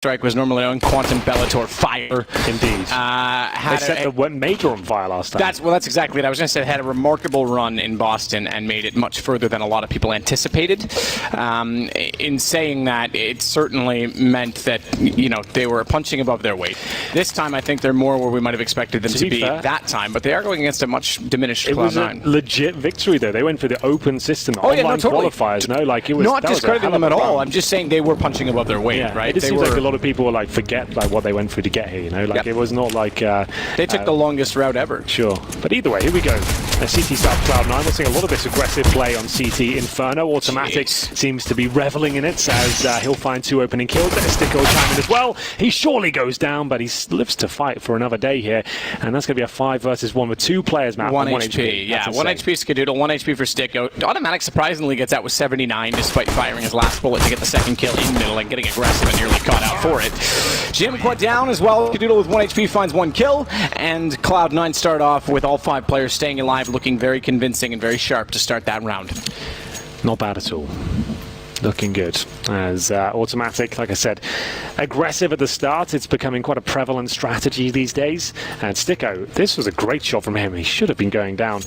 Winstrike was normally on Quantum Bellator fire. Indeed. They set the major on fire last time. That's exactly it. I was going to say they had a remarkable run in Boston and made it much further than a lot of people anticipated. In saying that, it certainly meant that they were punching above their weight. This time, I think they're more where we might have expected them to be that time, but they are going against a much diminished Cloud9. It was a legit victory, though. They went for the open system, online qualifiers. No, like it was not discrediting them at all. I'm just saying they were punching above their weight, right? It seems like a lot of people forget what they went through to get here. It was not like they took the longest route ever. Sure, but either way, here we go. CT South Cloud9. We're seeing a lot of this aggressive play on CT Inferno. Automatic seems to be reveling in it as he'll find 2 opening kills. There's Sticko chiming as well. He surely goes down, but he lives to fight for another day here, and that's going to be a 5 versus 1 with 2 players map. 1 HP. Yeah, 1 HP Skadoodle, 1 HP for Sticko. Automatic surprisingly gets out with 79 despite firing his last bullet to get the second kill in middle and getting aggressive and nearly caught out for it. Jim put down as well. Skadoodle with 1 HP finds 1 kill, and Cloud9 start off with all 5 players staying alive, looking very convincing and very sharp to start that round. Not bad at all. Looking good as Automatic, like I said, aggressive at the start. It's becoming quite a prevalent strategy these days. And Sticko, this was a great shot from him. He should have been going down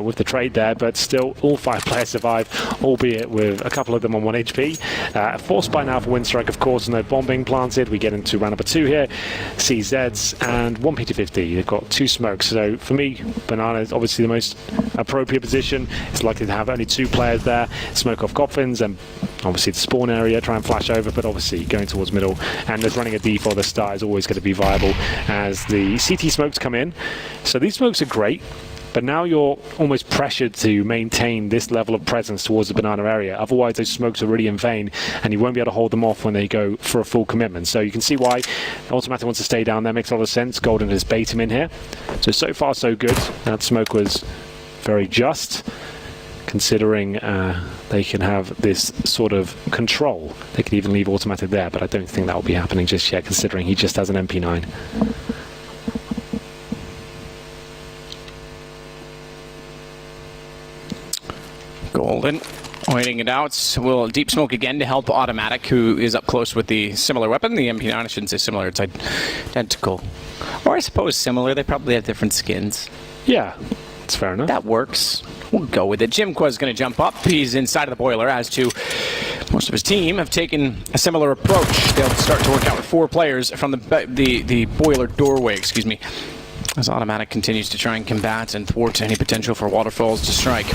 with the trade there, but still all 5 players survive, albeit with a couple of them on 1 HP. Forced by now for Winstrike, of course, no bomb being planted. We get into round number 2 here. CZs and 1 P250. They've got 2 smokes. So for me, Banana is obviously the most appropriate position. It's likely to have only 2 players there. Smoke off Coffins and obviously the spawn area, try and flash over, but obviously going towards middle and just running a D4 the start is always going to be viable as the CT smokes come in. So these smokes are great, but now you're almost pressured to maintain this level of presence towards the banana area. Otherwise those smokes are really in vain and you won't be able to hold them off when they go for a full commitment. So you can see why Automatic wants to stay down there. Makes a lot of sense. Golden has bait him in here. So far so good. That smoke was very just, considering they can have this sort of control. They could even leave Automatic there, but I don't think that will be happening just yet, considering he just has an MP9. Golden waiting it out. Will deep smoke again to help Automatic, who is up close with the similar weapon. The MP9, I shouldn't say similar, it's identical. Or I suppose similar, they probably have different skins. Yeah, it's fair enough. That works. We'll go with it. Jimqua's going to jump up. He's inside of the boiler, as to most of his team have taken a similar approach. They'll start to work out with 4 players from the boiler doorway, excuse me, as Automatic continues to try and combat and thwart any potential for waterfalls to strike.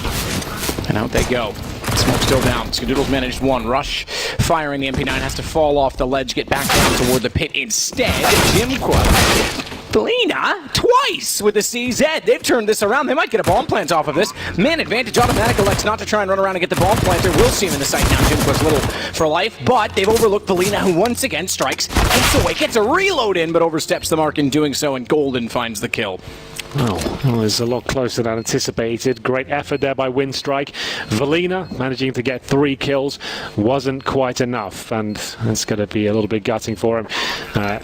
And out they go. Smoke still down. Skadoodle's managed 1. Rush firing. The MP9 has to fall off the ledge, get back down toward the pit. Instead, Jimqua. Felina, twice with the CZ. They've turned this around. They might get a bomb plant off of this. Man advantage. Automatic elects not to try and run around and get the bomb planter. We'll see him in the sight now. Jimqua's little for life, but they've overlooked Felina, who once again strikes. Gets away, gets a reload in, but oversteps the mark in doing so, and Golden finds the kill. Oh, it was a lot closer than anticipated. Great effort there by Winstrike. Velina managing to get 3 kills wasn't quite enough, and it's going to be a little bit gutting for him.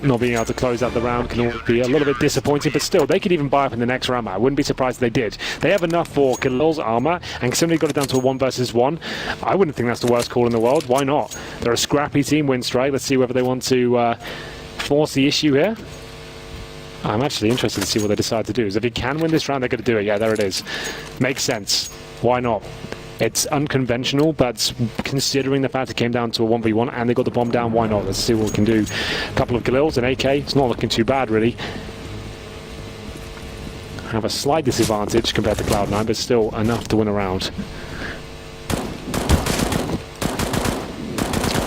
Not being able to close out the round can be a little bit disappointing, but still, they could even buy up in the next round. I wouldn't be surprised if they did. They have enough for Khalil's armor, and somebody got it down to a 1 versus 1. I wouldn't think that's the worst call in the world. Why not? They're a scrappy team, Winstrike. Let's see whether they want to force the issue here. I'm actually interested to see what they decide to do. If he can win this round, they're going to do it. Yeah, there it is. Makes sense. Why not? It's unconventional, but considering the fact it came down to a 1v1 and they got the bomb down, why not? Let's see what we can do. A couple of Galils, an AK. It's not looking too bad, really. Have a slight disadvantage compared to Cloud9, but still enough to win a round.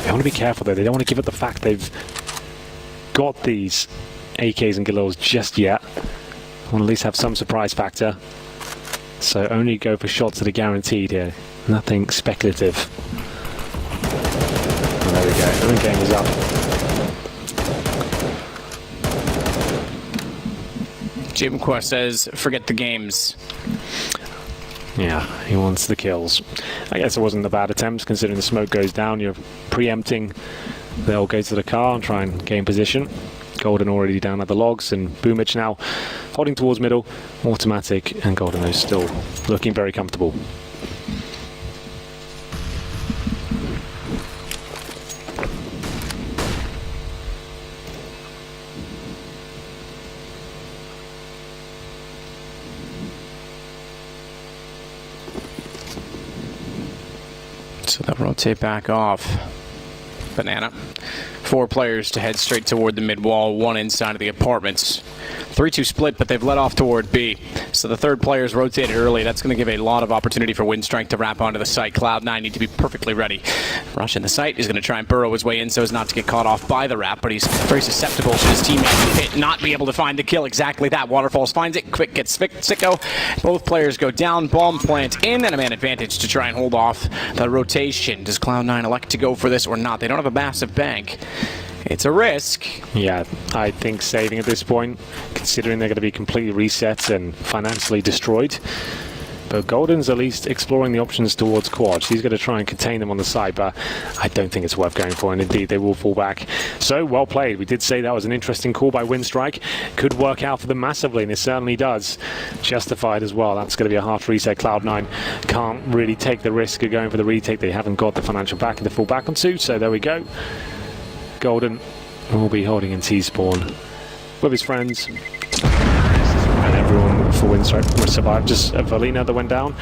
They want to be careful, though. They don't want to give up the fact they've got these AKs and Galils just yet. I want to at least have some surprise factor. So only go for shots that are guaranteed here. Nothing speculative. And there we go. The game is up. Jimqua says, forget the games. Yeah, he wants the kills. I guess it wasn't a bad attempt, considering the smoke goes down. You're preempting. They'll go to the car and try and gain position. Golden already down at the logs, and Boomich now holding towards middle. Automatic and Golden is still looking very comfortable. So they'll rotate back off. Banana. 4 players to head straight toward the mid wall, 1 inside of the apartments. 3-2 split, but they've led off toward B. So the third player's rotated early. That's going to give a lot of opportunity for Winstrike to wrap onto the site. Cloud9 need to be perfectly ready. Rush in the site. He's going to try and burrow his way in so as not to get caught off by the wrap, but he's very susceptible to his teammate not be able to find the kill. Exactly that. Waterfalls finds it. Quick gets Sicko. Both players go down. Bomb plant in, and a man advantage to try and hold off the rotation. Does Cloud9 elect to go for this or not? They don't have a massive bank. It's a risk. Yeah, I think saving at this point, considering they're going to be completely reset and financially destroyed. But Golden's at least exploring the options towards quads. He's going to try and contain them on the side, but I don't think it's worth going for, and indeed they will fall back. So, well played. We did say that was an interesting call by Winstrike. Could work out for them massively, and it certainly does. Justified as well. That's going to be a hard reset. Cloud9 can't really take the risk of going for the retake. They haven't got the financial backing to fall back onto, so there we go. Golden will be holding in T-spawn with his friends. And everyone for Winstrike will survive. Just Valina that went down.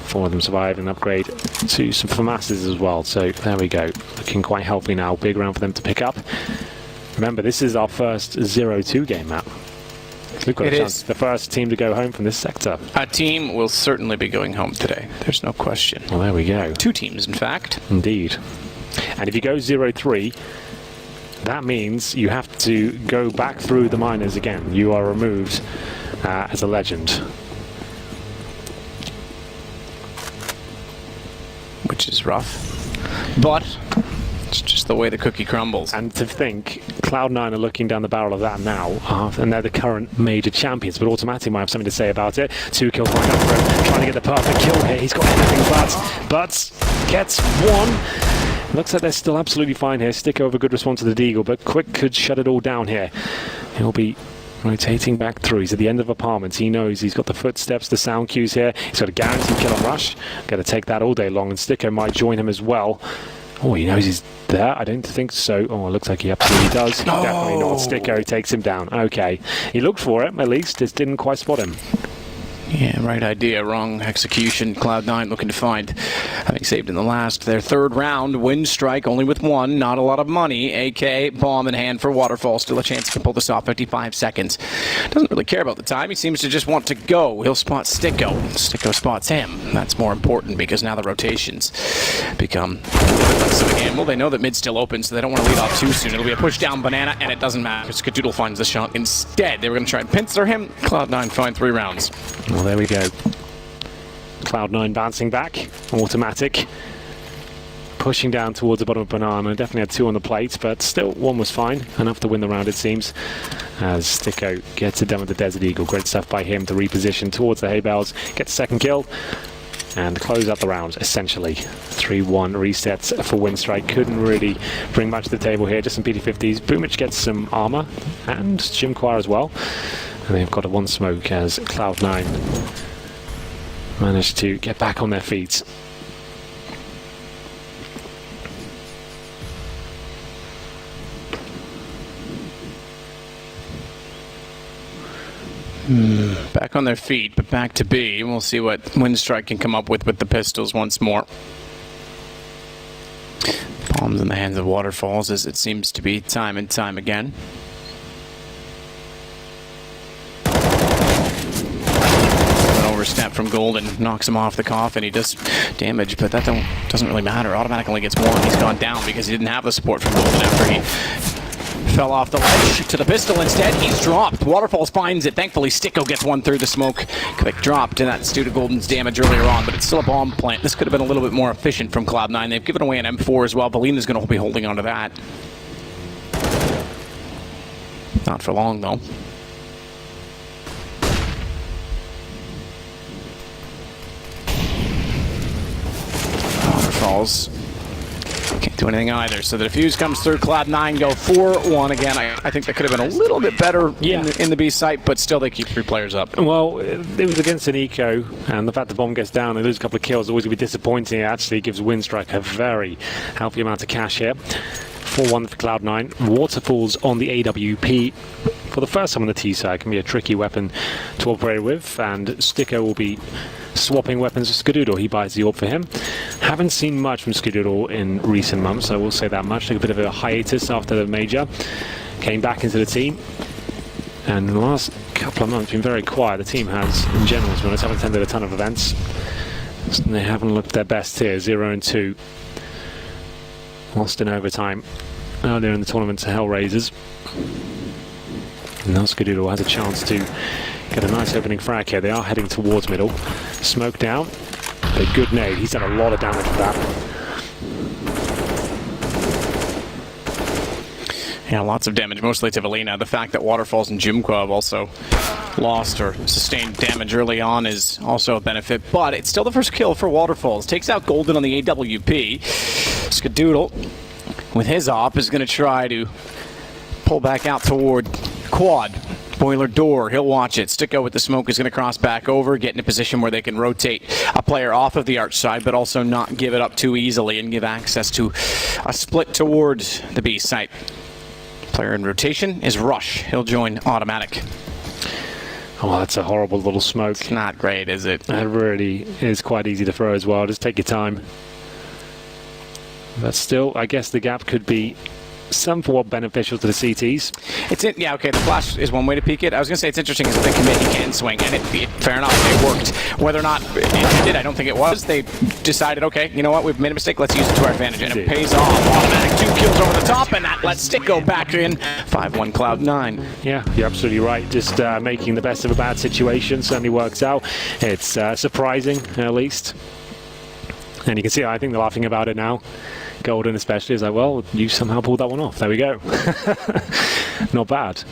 4 of them survived and upgrade to some FAMASs as well. So there we go. Looking quite healthy now. Big round for them to pick up. Remember, this is our first 0-2 game map. We've got a chance. The first team to go home from this sector. A team will certainly be going home today. There's no question. Well, there we go. 2 teams, in fact. Indeed. And if you go 0-3, that means you have to go back through the miners again. You are removed as a legend. Which is rough. But it's just the way the cookie crumbles. And to think, Cloud9 are looking down the barrel of that now, and they're the current major champions, but Automatic might have something to say about it. 2 kills lined up for him, trying to get the perfect kill here. He's got everything but gets 1. Looks like they're still absolutely fine here. Stick over, good response to the Deagle, but Quick could shut it all down here. He'll be rotating back through. He's at the end of apartments. He knows he's got the footsteps, the sound cues here. He's got a guaranteed kill on Rush. Going to take that all day long, and Sticko might join him as well. Oh, he knows he's there? I don't think so. Oh, it looks like he absolutely does. Oh. Definitely not. Sticko takes him down. Okay. He looked for it, at least. Just didn't quite spot him. Yeah, right idea, wrong execution. Cloud9 looking to find, having saved in the last, their 3rd round. Winstrike only with 1, not a lot of money. AK, bomb in hand for Waterfall. Still a chance he can pull this off, 55 seconds. Doesn't really care about the time. He seems to just want to go. He'll spot Sticko. Sticko spots him. That's more important because now the rotations become a little bit less of a gamble. They know that mid's still open, so they don't want to lead off too soon. It'll be a push down Banana, and it doesn't matter. Skadoodle finds the shot. Instead, they were going to try and pincer him. Cloud9 find 3 rounds. Well, there we go. Cloud9 bouncing back. Automatic. Pushing down towards the bottom of Banana. Definitely had 2 on the plate, but still 1 was fine. Enough to win the round, it seems. As Sticko gets it done with the Desert Eagle. Great stuff by him to reposition towards the hay bales. Get the 2nd kill. And close out the round, essentially. 3-1 resets for Winstrike. Couldn't really bring much to the table here. Just some PT50s. Boomich gets some armor. And Jimquire as well. And they've got a 1 smoke as Cloud9 managed to get back on their feet. Back on their feet, but back to B. We'll see what Winstrike can come up with the pistols once more. Bombs in the hands of Waterfalls, as it seems to be time and time again. Overstep from Golden knocks him off the coffin. He does damage, but that doesn't really matter. Automatic only gets 1. He's gone down because he didn't have the support from Golden after he fell off the ledge to the pistol. Instead, he's dropped. Waterfalls finds it. Thankfully, Sticko gets 1 through the smoke. Quick dropped, and that's due to Golden's damage earlier on, but it's still a bomb plant. This could have been a little bit more efficient from Cloud9. They've given away an M4 as well. Valina's going to be holding on to that. Not for long, though. Waterfalls can't do anything either. So the defuse comes through. Cloud9 go 4-1 again. I think that could have been a little bit better in the B site, but still they keep 3 players up. Well, it was against an eco, and the fact the bomb gets down, they lose a couple of kills, always going to be disappointing. It actually gives Winstrike a very healthy amount of cash here. 4-1 for Cloud9. Waterfalls on the AWP. for the first time on the T side, can be a tricky weapon to operate with, and Sticko will be swapping weapons with Skadoodle. He buys the orb for him. Haven't seen much from Skadoodle in recent months, I will say that much. Took a bit of a hiatus after the major. Came back into the team, and in the last couple of months been very quiet. The team has, in general, to be honest, haven't attended a ton of events. They haven't looked their best here, 0-2. Lost in overtime earlier in the tournament to Hellraisers. And now Skadoodle has a chance to get a nice opening frag here. They are heading towards middle. Smoke down. A good nade. He's done a lot of damage with that. Yeah, lots of damage, mostly to Valina. The fact that Waterfalls and Jimqua have also lost or sustained damage early on is also a benefit, but it's still the first kill for Waterfalls. Takes out Golden on the AWP. Skadoodle, with his op, is going to try to pull back out toward Quad. Boiler door, he'll watch it. Sticko with the smoke is going to cross back over, get in a position where they can rotate a player off of the arch side, but also not give it up too easily and give access to a split toward the B site. Player in rotation is Rush. He'll join Automatic. Oh, that's a horrible little smoke. It's not great, is it? That really is quite easy to throw as well. Just take your time. But still, I guess the gap could be somewhat beneficial to the CTs. Yeah, okay, the flash is one way to peek it. I was going to say it's interesting is if they commit, he can swing, and fair enough, it worked. Whether or not it did, I don't think it was. They decided, okay, you know what, we've made a mistake, let's use it to our advantage, and it pays off. Automatic 2 kills over the top, and that lets Sticko back in. 5-1 Cloud9. Yeah, you're absolutely right. Just making the best of a bad situation certainly works out. It's surprising, at least. And you can see, I think they're laughing about it now. Golden especially is like, well, you somehow pulled that one off. There we go. Not bad.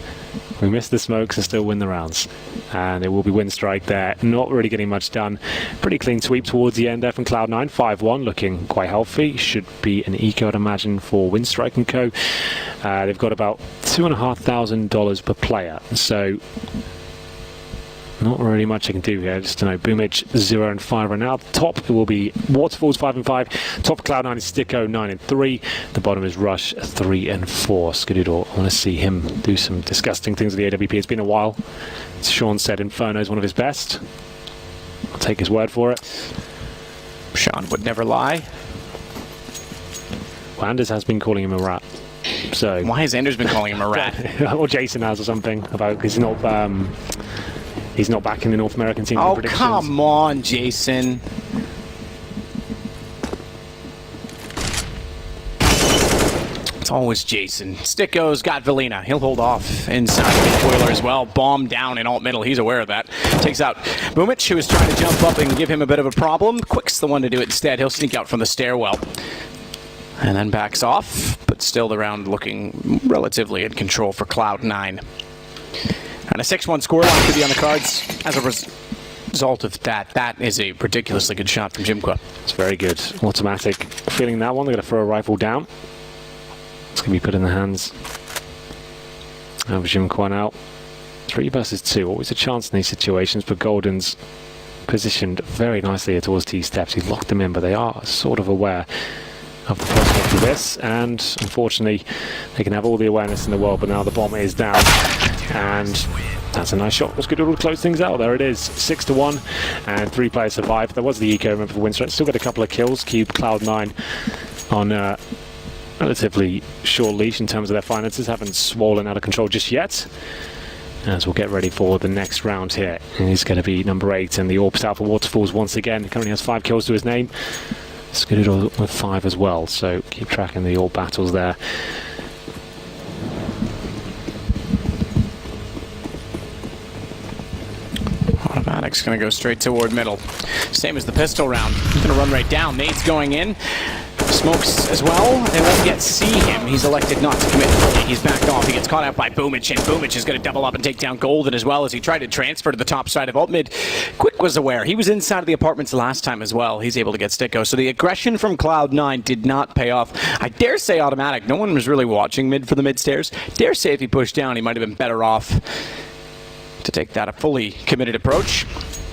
We missed the smokes and still win the rounds. And it will be Winstrike there. Not really getting much done. Pretty clean sweep towards the end there from Cloud9. 5-1, looking quite healthy. Should be an eco, I'd imagine, for Winstrike and co. They've got about $2,500 per player. So not really much I can do here. Just to know, Boomage 0-5 right now. Top it will be Waterfalls 5-5. Top Cloud9 is Sticko 9-3. The bottom is Rush 3-4. Skadoodle, I want to see him do some disgusting things with the AWP. It's been a while. As Sean said, Inferno is one of his best. I'll take his word for it. Sean would never lie. Well, Anders has been calling him a rat. So why has Anders been calling him a rat? Or Jason has or something about because he's not back in the North American team. Oh, come on, Jason. It's always Jason. Sticko's got Valina. He'll hold off inside the boiler as well. Bomb down in alt middle. He's aware of that. Takes out Boomich, who is trying to jump up and give him a bit of a problem. Quick's the one to do it instead. He'll sneak out from the stairwell. And then backs off, but still the round looking relatively in control for Cloud9. And a 6-1 scoreline could be on the cards as a result of that. That is a ridiculously good shot from Jimqua. It's very good. Automatic. Feeling that one, they're going to throw a rifle down. It's going to be put in the hands of Jimqua now. 3 versus 2. Always a chance in these situations, but Golden's positioned very nicely here towards T-steps. He's locked them in, but they are sort of aware of the prospect of this, and unfortunately they can have all the awareness in the world, but now the bomb is down, and that's a nice shot. What's good to close things out? There it is, 6-1, and 3 players survived. There was the eco, remember, for Winstrike. Still got a couple of kills. Keep Cloud9 on a relatively short leash in terms of their finances. Haven't swollen out of control just yet, as we'll get ready for the next round here. And he's going to be number 8, and the Orbs out for Waterfalls once again. He currently has 5 kills to his name. Skadoodle with 5 as well, so keep tracking the all battles there. Automatic's going to go straight toward middle. Same as the pistol round. He's going to run right down. Nade's going in. Smokes as well. They won't yet see him. He's elected not to commit fully. He's backed off. He gets caught out by Boomich, and Boomich is going to double up and take down Golden as well as he tried to transfer to the top side of alt mid. Quick was aware. He was inside of the apartments last time as well. He's able to get Sticko. So the aggression from Cloud9 did not pay off. I dare say Automatic. No one was really watching mid for the mid stairs. Dare say if he pushed down, he might have been better off to take that a fully committed approach.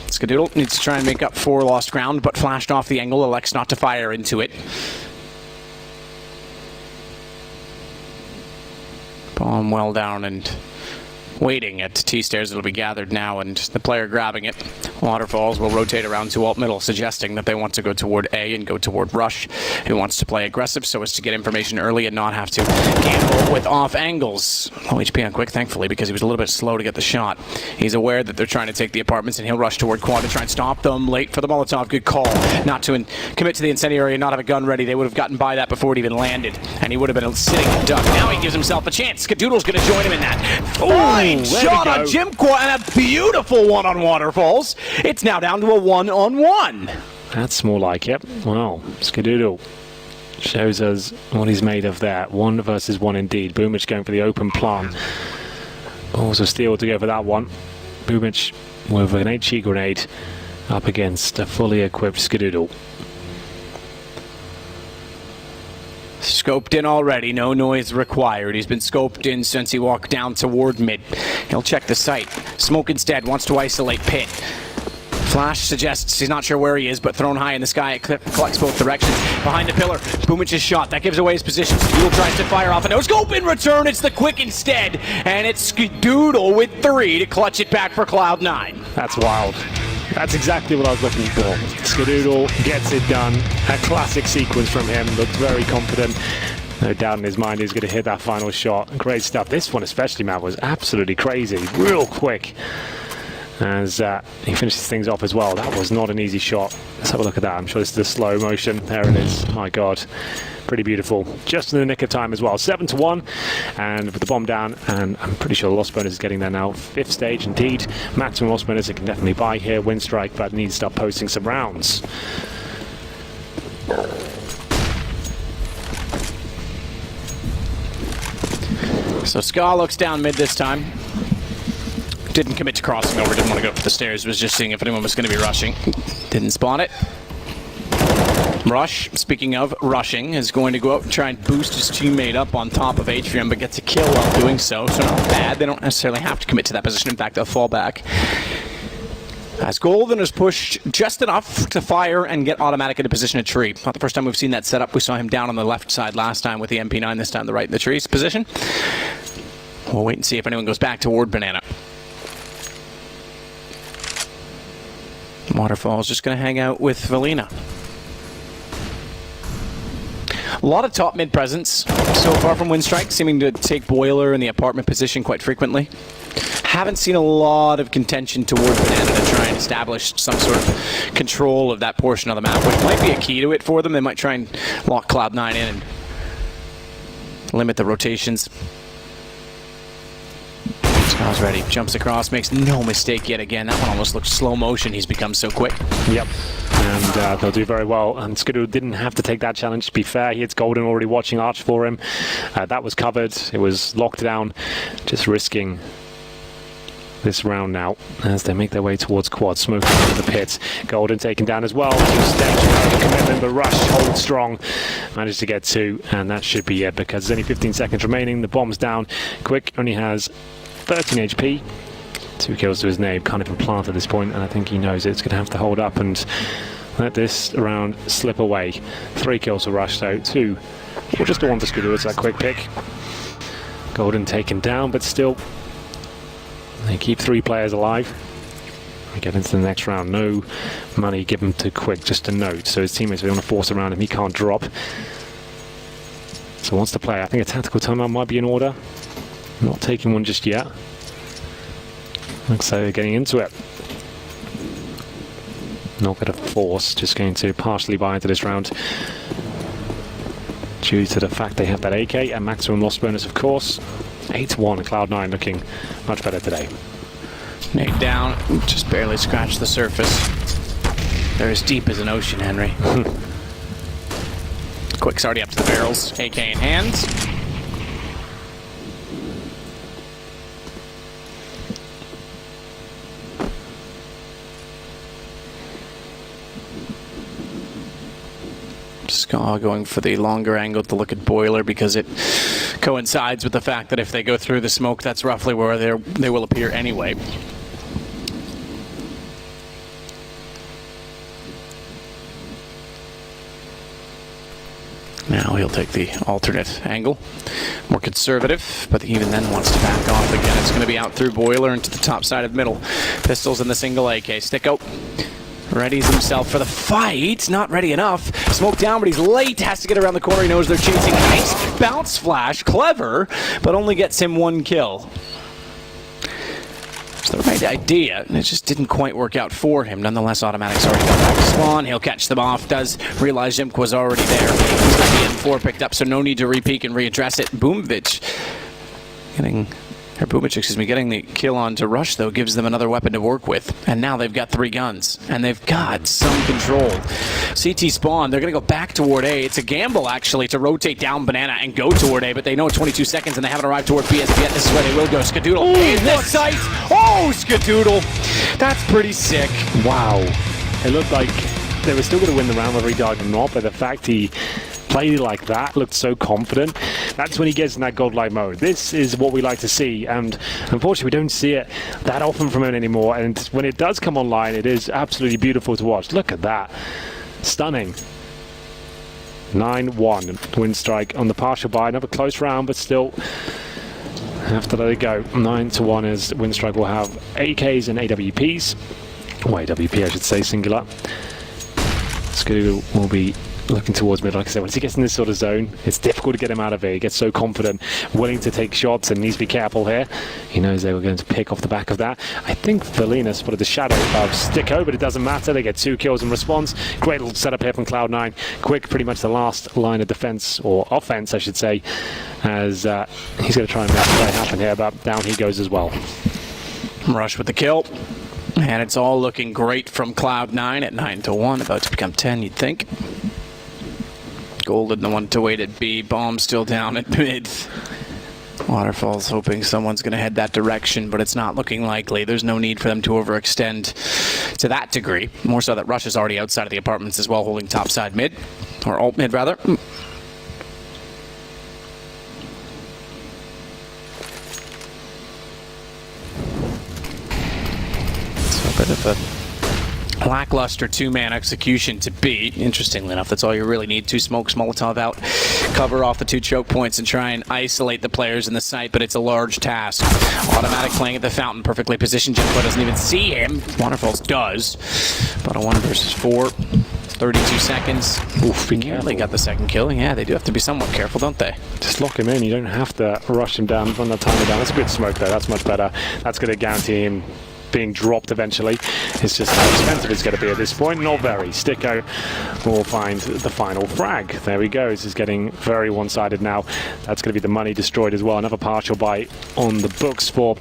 Skadoodle needs to try and make up for lost ground, but flashed off the angle, elects not to fire into it. Bomb well down and waiting at T-stairs. It'll be gathered now, and the player grabbing it. Waterfalls will rotate around to alt middle, suggesting that they want to go toward A and go toward Rush, who wants to play aggressive so as to get information early and not have to gamble with off angles. Low HP on Quick, thankfully, because he was a little bit slow to get the shot. He's aware that they're trying to take the apartments, and he'll rush toward Quad to try and stop them. Late for the Molotov. Good call. Not to commit to the incendiary and not have a gun ready. They would have gotten by that before it even landed, and he would have been sitting and ducked. Now he gives himself a chance. Skadoodle's going to join him in that. Fine shot on Jim Quad, and a beautiful one on Waterfalls. It's now down to a 1-on-1. That's more like it. Well, Skadoodle shows us what he's made of there. 1 versus 1 indeed. Boomich going for the open plant. Also Steel to go for that one. Boomich with an HE grenade up against a fully equipped Skadoodle. Scoped in already, no noise required. He's been scoped in since he walked down toward mid. He'll check the site. Smoke instead, wants to isolate pit. Flash suggests he's not sure where he is, but thrown high in the sky, it collects both directions. Behind the pillar, Boomich's shot. That gives away his position. Skadoodle tries to fire off a no scope in return. It's the Quick instead, and it's Skadoodle with 3 to clutch it back for Cloud9. That's wild. That's exactly what I was looking for. Skadoodle gets it done. A classic sequence from him. Looked very confident. No doubt in his mind he's going to hit that final shot. Great stuff. This one especially, man, was absolutely crazy. Real quick. As he finishes things off as well. That was not an easy shot. Let's have a look at that. I'm sure this is the slow motion. There it is. My God. Pretty beautiful. Just in the nick of time as well. 7-1. And with the bomb down, and I'm pretty sure the loss bonus is getting there now. 5th stage indeed. Maximum loss bonus it can definitely buy here. Winstrike, but needs to start posting some rounds. So Ska looks down mid this time. Didn't commit to crossing over, didn't want to go up the stairs, was just seeing if anyone was going to be rushing. Didn't spawn it. Rush, speaking of rushing, is going to go out and try and boost his teammate up on top of Atrium, but gets a kill while doing so, so not bad. They don't necessarily have to commit to that position. In fact, they'll fall back. As Golden is pushed just enough to fire and get automatic into position of tree. Not the first time we've seen that setup. We saw him down on the left side last time with the MP9, this time the right in the trees position. We'll wait and see if anyone goes back toward Banana. Waterfall's just going to hang out with Valina. A lot of top mid presence so far from Winstrike, seeming to take Boiler in the apartment position quite frequently. Haven't seen a lot of contention toward Banana to try and establish some sort of control of that portion of the map, which might be a key to it for them. They might try and lock Cloud9 in and limit the rotations. Ska's ready, jumps across, makes no mistake yet again. That one almost looked slow motion. He's become so quick. Yep. And they'll do very well. And Skadoodle didn't have to take that challenge, to be fair. He hits Golden already watching Arch for him. That was covered. It was locked down. Just risking this round now as they make their way towards Quad. Smoking into the pit. Golden taken down as well. Two-stage commitment, but Rush holds strong. Managed to get 2, and that should be it because there's only 15 seconds remaining. The bomb's down. Quick only has 13 HP. 2 kills to his name. Can't even plant at this point, and I think he knows it's going to have to hold up and let this round slip away. 3 kills to Rush, though. 2. Or just the one for Skadoodle. It's that quick pick. Golden taken down, but still they keep 3 players alive. We get into the next round. No money given to Quick, just a note. So his teammates are going to force around him. He can't drop. So wants to play. I think a tactical timeout might be in order. Not taking one just yet. Looks like they're getting into it. Not going to force, just going to partially buy into this round. Due to the fact they have that AK and maximum loss bonus, of course. 8-1, Cloud9 looking much better today. Nade down, just barely scratched the surface. They're as deep as an ocean, Henry. Quick's already up to the barrels, AK in hands. Ska going for the longer angle to look at Boiler because it coincides with the fact that if they go through the smoke, that's roughly where they will appear anyway. Now he'll take the alternate angle. More conservative, but even then wants to back off again. It's going to be out through Boiler into the top side of middle. Pistols in the single AK. Sticko readies himself for the fight. Not ready enough. Smoke down, but he's late. Has to get around the corner. He knows they're chasing. Nice bounce flash. Clever, but only gets him 1 kill. So the right idea, and it just didn't quite work out for him. Nonetheless, Automatic's already got back to spawn. He'll catch them off. Does realize Jimk was already there. He's got the M4 picked up, so no need to re-peek and readdress it. Boomovich getting the kill on to Rush, though, gives them another weapon to work with. And now they've got 3 guns, and they've got some control. CT spawn, they're going to go back toward A. It's a gamble, actually, to rotate down Banana and go toward A, but they know 22 seconds, and they haven't arrived toward B as of yet. This is where they will go. Skadoodle in the sight. Oh, Skadoodle. That's pretty sick. Wow. It looked like they were still going to win the round whether he died or not, but the fact he played like that, looked so confident, that's when he gets in that godlike mode. This is what we like to see, and unfortunately we don't see it that often from him anymore, and when it does come online, it is absolutely beautiful to watch. Look at that. Stunning. 9-1. Winstrike on the partial buy. Another close round, but still have to let it go. 9-1 as Winstrike will have AKs and AWPs. Or AWP, I should say, singular. Skadoodle will be looking towards mid. Like I said, once he gets in this sort of zone, it's difficult to get him out of it. He gets so confident, willing to take shots, and needs to be careful here. He knows they were going to pick off the back of that. I think Felina spotted the shadow of Sticko, but it doesn't matter. They get 2 kills in response. Great little setup here from Cloud9. Quick, pretty much the last line of defense, or offense, I should say, as he's going to try and make the play happen here, but down he goes as well. Rush with the kill. And it's all looking great from Cloud9 at 9-1, about to become 10, you'd think. Golden, the one to wait at B. Bomb still down at mid. Waterfall's hoping someone's going to head that direction, but it's not looking likely. There's no need for them to overextend to that degree. More so that Rush is already outside of the apartments as well, holding topside mid. Or alt mid, rather. So a bit of a lackluster 2-man execution to beat. Interestingly enough, that's all you really need. 2 smokes, Molotov out, cover off the 2 choke points and try and isolate the players in the site, but it's a large task. Automatic playing at the fountain, perfectly positioned. Jimko doesn't even see him. Waterfalls does. But a 1 versus 4. 32 seconds. Oof, he nearly got the second kill. Yeah, they do have to be somewhat careful, don't they? Just lock him in. You don't have to rush him down, run the timer down. That's a good smoke, though. That's much better. That's going to guarantee him being dropped eventually. It's just how expensive it's going to be at this point. Not very. Sticko will find the final frag. There he goes. He's getting very one-sided now. That's going to be the money destroyed as well. Another partial buy on the books for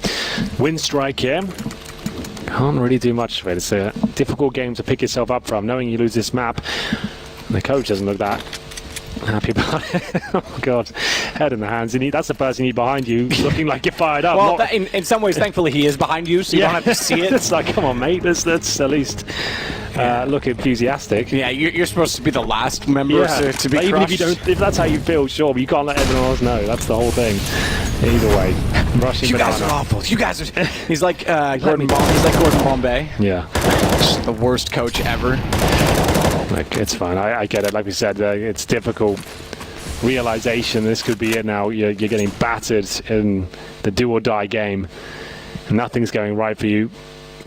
Winstrike here. Can't really do much of it. It's a difficult game to pick yourself up from, knowing you lose this map. The coach doesn't look that happy about it. Oh god, head in the hands. That's the person you need behind you, looking like you're fired up. Well, in some ways, thankfully, he is behind you, so you don't have to see it. It's like, come on, mate. Let's at least look enthusiastic. Yeah, you're supposed to be the last member to be even crushed. if that's how you feel, sure, but you can't let everyone else know. That's the whole thing. Either way, rushing. You guys are awful. You guys are. He's like Gordon Bombay. Yeah, just the worst coach ever. Like, it's fine. I get it. Like we said, it's difficult realization. This could be it now. You're getting battered in the do or die game. Nothing's going right for you.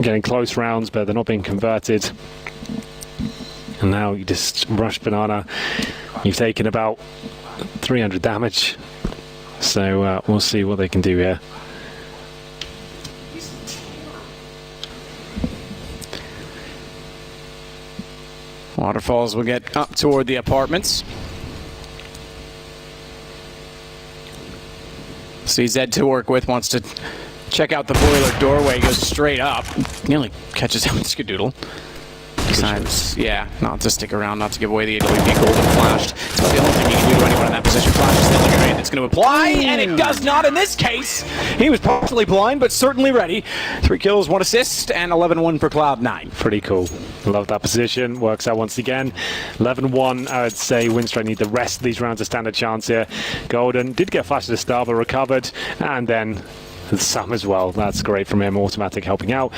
Getting close rounds, but they're not being converted. And now you just rush Banana. You've taken about 300 damage. So we'll see what they can do here. Waterfalls will get up toward the apartments. CZ to work with, wants to check out the boiler doorway, goes straight up. Nearly catches out Skadoodle. Decides, yeah, not to stick around, not to give away the AWP. Golden flashed. It's about the only thing you can do to anyone in that position. Flashes the only grenade that's going to apply, and it does not in this case. He was partially blind, but certainly ready. 3 kills, 1 assist, and 11-1 for Cloud9. Pretty cool. Love that position. Works out once again. 11-1, I would say Winstrike need the rest of these rounds to stand a chance here. Golden did get flashed at the start, but recovered, and then some as well. That's great from him. Automatic helping out.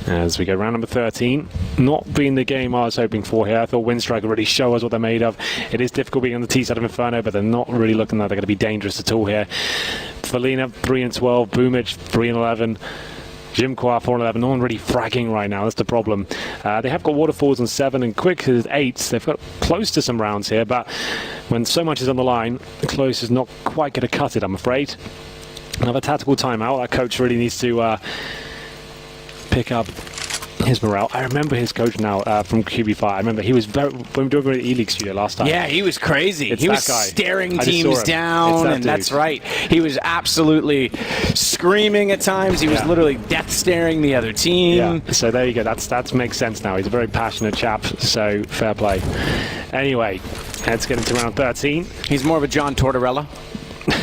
as we go round number 13. Not being the game I was hoping for here. I thought Winstrike would really show us what they're made of. It is difficult being on the T side of Inferno, but they're not really looking like they're going to be dangerous at all here. Felina 3-12, Boomage 3-11. Jimqua 4-11, no one really fragging right now, that's the problem. They have got waterfalls on 7 and quick is 8. They've got close to some rounds here, but when so much is on the line, the close is not quite going to cut it, I'm afraid. Another tactical timeout. Our coach really needs to pick up his morale. I remember his coach now from QB5. I remember he was when we were doing the E-League studio last time. Yeah, he was crazy. It's he was that guy. staring teams down, and that's right. He was absolutely screaming at times. He was literally death staring the other team. Yeah. So there you go. That makes sense now. He's a very passionate chap. So fair play. Anyway, let's get into round 13. He's more of a John Tortorella.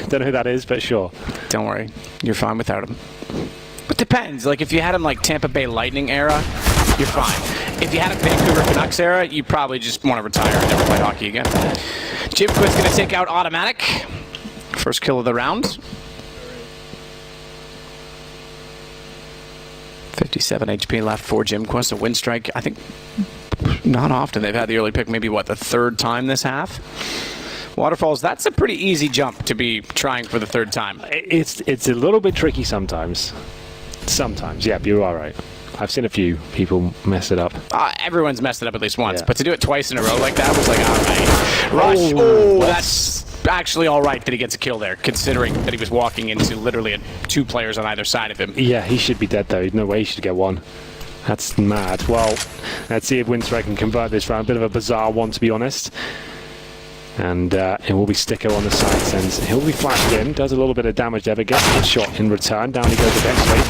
Don't know who that is, but sure. Don't worry, you're fine without him. It depends. Like, if you had him like Tampa Bay Lightning era, you're fine. If you had him Vancouver Canucks era, you probably just want to retire and never play hockey again. Jim Quitt's going to take out Automatic. First kill of the round. 57 HP left for Jim Quest. A Winstrike, I think, not often they've had the early pick. Maybe, what, the third time this half? Waterfalls, that's a pretty easy jump to be trying for the third time. It's a little bit tricky sometimes. Sometimes, yeah, you're all right. I've seen a few people mess it up. Everyone's messed it up at least once, Yeah. but to do it twice in a row like that was like, all right. Rush. Oh, that's actually all right that he gets a kill there, considering that he was walking into literally 2 players on either side of him. Yeah, he should be dead, though. There's no way he should get one. That's mad. Well, let's see if Winstrike can convert this round. A bit of a bizarre one, to be honest. And it will be Sticko on the side sends. He'll be flashed in, does a little bit of damage there, but gets a shot in return. Down he goes eventually.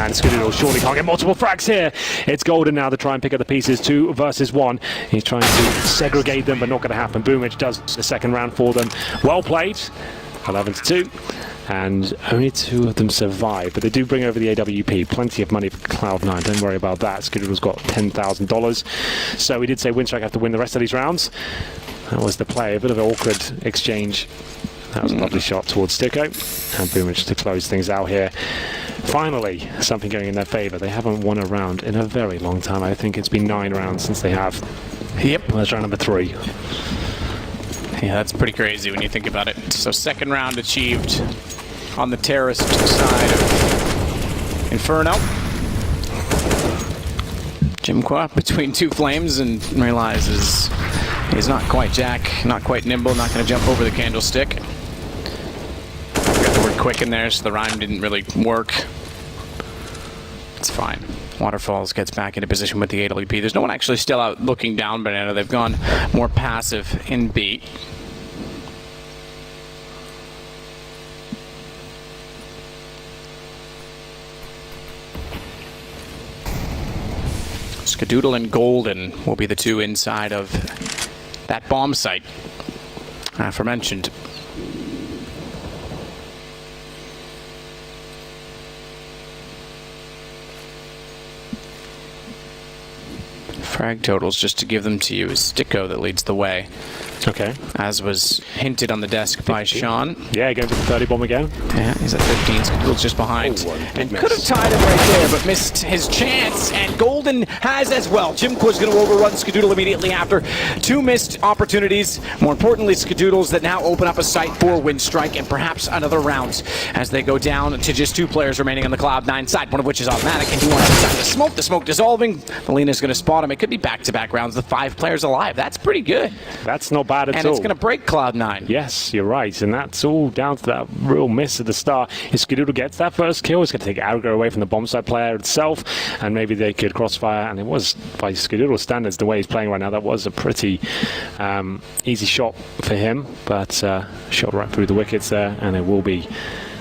And Skadoodle surely can't get multiple frags here. It's Golden now to try and pick up the pieces. 2 versus 1. He's trying to segregate them, but not going to happen. Boomage does the second round for them. Well played. 11-2. And only 2 of them survive, but they do bring over the AWP. Plenty of money for Cloud9. Don't worry about that. Skadoodle's got $10,000. So we did say Winstrike have to win the rest of these rounds. That was the play. A bit of an awkward exchange. That was a lovely shot towards Sticko. And Boomage to close things out here. Finally, something going in their favour. They haven't won a round in a very long time. I think it's been 9 rounds since they have. Yep. Well, that's round number 3. Yeah, that's pretty crazy when you think about it. So second round achieved on the terrorist side of Inferno. Jimqua between 2 flames and realizes he's not quite Jack, not quite nimble, not going to jump over the candlestick. I got the word quick in there, so the rhyme didn't really work. It's fine. Waterfalls gets back into position with the AWP. There's no one actually still out looking down Banana. They've gone more passive in B. Skadoodle and Golden will be the 2 inside of that bomb site aforementioned. Frag totals, just to give them to you, is Sticko that leads the way. Okay. As was hinted on the desk by Sean. Yeah, going for the 30 bomb again. Yeah, he's at 15. Skadoodle's just behind. And miss. could have tied him right there, but missed his chance. And Golden has as well. Jimqua's going to overrun Skadoodle immediately after 2 missed opportunities. More importantly, Skadoodles that now open up a sight for Winstrike and perhaps another round as they go down to just 2 players remaining on the Cloud9 side, one of which is Automatic. And he wants inside the smoke. The smoke dissolving. Melina's going to spot him. It could be back-to-back rounds. The 5 players alive. That's pretty good. That's not bad at all. And it's going to break Cloud9. Yes, you're right, and that's all down to that real miss at the start. If Skadoodle gets that first kill, it's going to take aggro away from the bomb site player itself, and maybe they could crossfire. And it was, by Skadoodle standards, the way he's playing right now, that was a pretty easy shot for him, but shot right through the wickets there, and it will be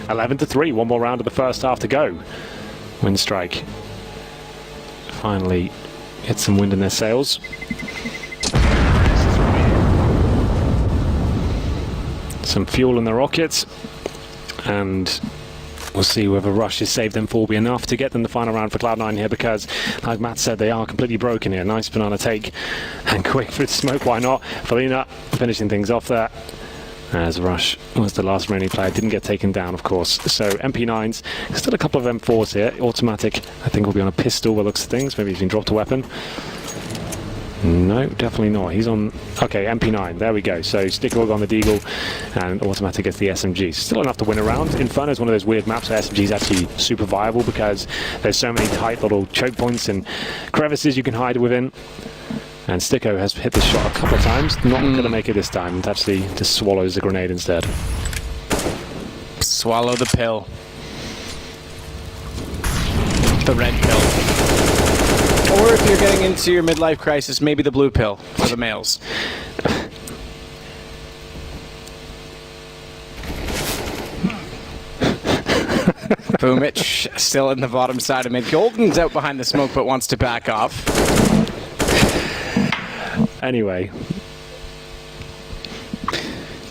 11-3. 1 more round of the first half to go. Winstrike finally get some wind in their sails. Some fuel in the rockets, and we'll see whether Rush has saved them 4 will be enough to get them the final round for Cloud9 here, because, like Matt said, they are completely broken here. Nice banana take, and quick for the smoke, why not? Felina finishing things off there. as Rush was the last remaining player. Didn't get taken down, of course. So MP9s, still a couple of M4s here. Automatic, I think, will be on a pistol by the looks of things. Maybe he's been dropped a weapon. No, definitely not. He's on... Okay, MP9. There we go. So Sticker will go on the Deagle, and Automatic gets the SMG. Still enough to win a round. Inferno is one of those weird maps where SMG is actually super viable because there's so many tight little choke points and crevices you can hide within. And Sticko has hit this shot a couple of times. Not going to make it this time. It actually just swallows the grenade instead. Swallow the pill. The red pill. Or if you're getting into your midlife crisis, maybe the blue pill for the males. Boomich still in the bottom side of mid. Golden's out behind the smoke but wants to back off. Anyway.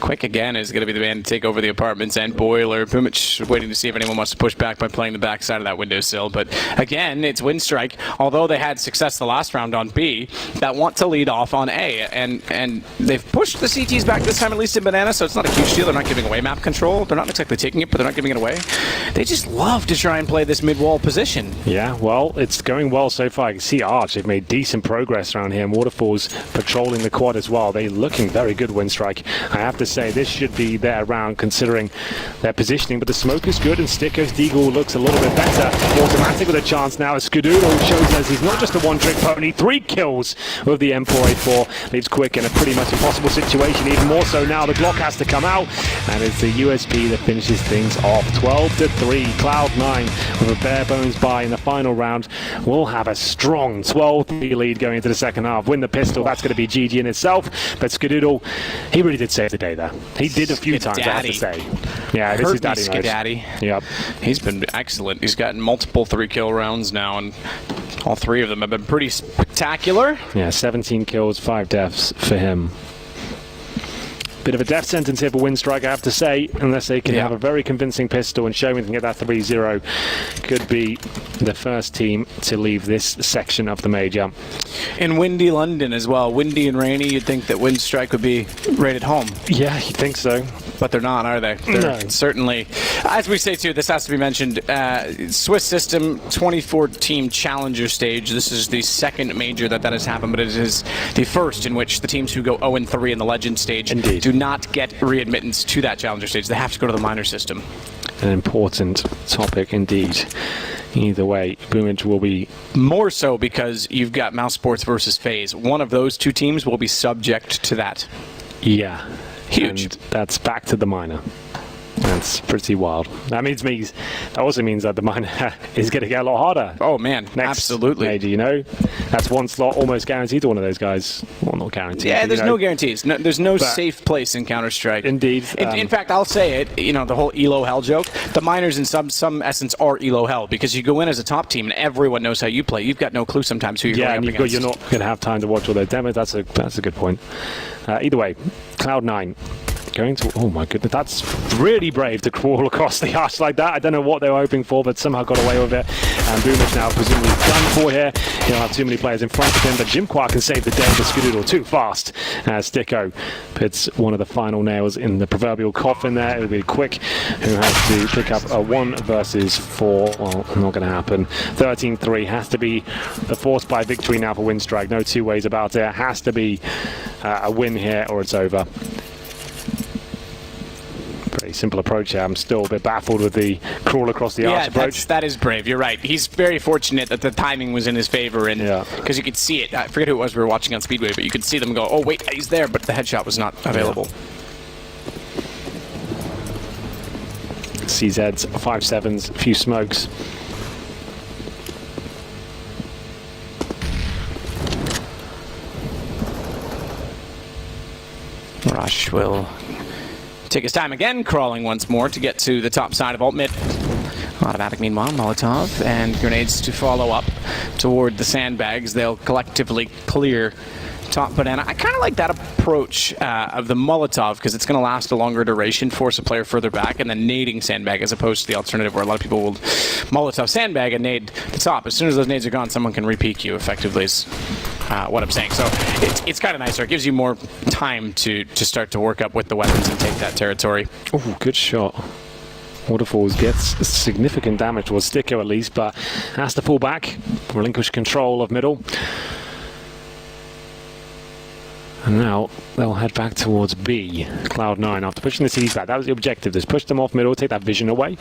Quick again is going to be the man to take over the apartments and Boiler. Boomich waiting to see if anyone wants to push back by playing the backside of that windowsill. But again, it's Winstrike, although they had success the last round on B, that want to lead off on A. And they've pushed the CTs back this time, at least in Banana, so it's not a huge deal. They're not giving away map control. They're not exactly taking it, but they're not giving it away. They just love to try and play this mid-wall position. Yeah, well, it's going well so far. You can see Arch, they've made decent progress around here. And Waterfall's patrolling the quad as well. They're looking very good, Winstrike. I have to say, this should be their round considering their positioning, but the smoke is good and Sticko's Deagle looks a little bit better. Automatic with a chance now as Skadoodle shows us he's not just a one-trick pony. 3 kills with the M4A4 leaves Quick in a pretty much impossible situation, even more so now the Glock has to come out, and it's the USP that finishes things off. 12-3, Cloud9 with a bare bones bye in the final round will have a strong 12-3 lead going into the second half. Win the pistol, that's going to be GG in itself, but Skadoodle, he really did save the day there. He did a few times, I have to say. Yeah, this is Daddy mode. Daddy. Yep. He's been excellent. He's gotten multiple 3-kill rounds now, and all 3 of them have been pretty spectacular. Yeah, 17 kills, 5 deaths for him. Bit of a death sentence here for Winstrike, I have to say, unless they can have a very convincing pistol and show me they can get that 3-0. Could be the first team to leave this section of the major. In windy London as well, windy and rainy, you'd think that Winstrike would be rated home. Yeah, you'd think so. But they're not, are they? They're certainly, as we say too, this has to be mentioned, Swiss System 2014 Challenger stage. This is the second major that has happened, but it is the first in which the teams who go 0-3 in the Legend stage do not get readmittance to that Challenger stage. They have to go to the minor system. An important topic indeed. Either way, Boomage will be... More so because you've got Mouse Sports versus FaZe. One of those 2 teams will be subject to that. Yeah. Huge. And that's back to the minor. That's pretty wild. That also means that the minor is going to get a lot harder. Oh man, next absolutely. Major, you know, that's one slot almost guaranteed to one of those guys. Well, not guaranteed. Yeah, there's no guarantees. No, there's no safe place in Counter-Strike. Indeed. In fact, I'll say it. You know, the whole Elo Hell joke. The minors in some essence are Elo Hell because you go in as a top team and everyone knows how you play. You've got no clue sometimes who you're going up against. You're not going to have time to watch all their demos. That's a good point. Either way, Cloud9. Going to, oh my goodness, that's really brave to crawl across the arch like that. I don't know what they were hoping for, but somehow got away with it. And Boomage now presumably done for here. He'll have too many players in front of him, but Jimquar can save the day for Skadoodle too fast. Sticko puts one of the final nails in the proverbial coffin there. It'll be Quick who has to pick up a 1 versus 4. Well, not going to happen. 13-3 has to be the forced by victory now for Winstrike. No 2 ways about it. It has to be a win here or it's over. Pretty simple approach here. I'm still a bit baffled with the crawl across the arch approach. That is brave. You're right. He's very fortunate that the timing was in his favor, and because you could see it. I forget who it was we were watching on Speedway, but you could see them go, oh wait, he's there, but the headshot was not available. CZs, 5.7s, a few smokes. Rush will take his time again, crawling once more to get to the top side of alt mid. Automatic meanwhile, Molotov and grenades to follow up toward the sandbags. They'll collectively clear top Banana. I kind of like that approach of the Molotov because it's going to last a longer duration, force a player further back, and then nading sandbag as opposed to the alternative where a lot of people will Molotov sandbag and nade the top. As soon as those nades are gone, someone can re-peek you effectively. what I'm saying. So it's kind of nicer. It gives you more time to start to work up with the weapons and take that territory. Oh, good shot. Waterfalls gets significant damage towards Sticko at least, but has to fall back, relinquish control of middle. And now they'll head back towards B, Cloud9, after pushing the C's back. That was the objective, just push them off middle, take that vision away,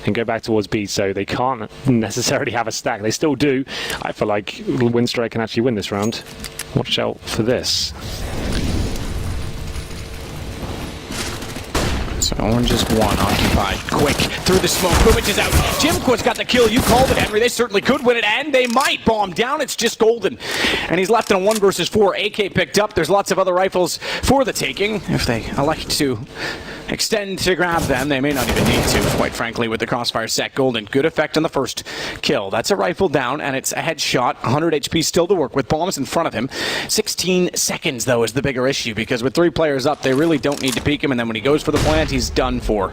and go back towards B, so they can't necessarily have a stack. They still do. I feel like Winstrike can actually win this round. Watch out for this. So Orange is one occupied. Quick through the smoke. Bubich is out. Jimqua's got the kill. You called it, Henry. They certainly could win it, and they might. Bomb down. It's just Golden. And he's left in a 1 versus 4. AK picked up. There's lots of other rifles for the taking. If they elect to extend to grab them, they may not even need to, quite frankly, with the crossfire set. Golden, good effect on the first kill. That's a rifle down, and it's a headshot. 100 HP still to work with. Bombs in front of him. 16 seconds, though, is the bigger issue, because with 3 players up, they really don't need to peek him, and then when he goes for the plant, he's done for.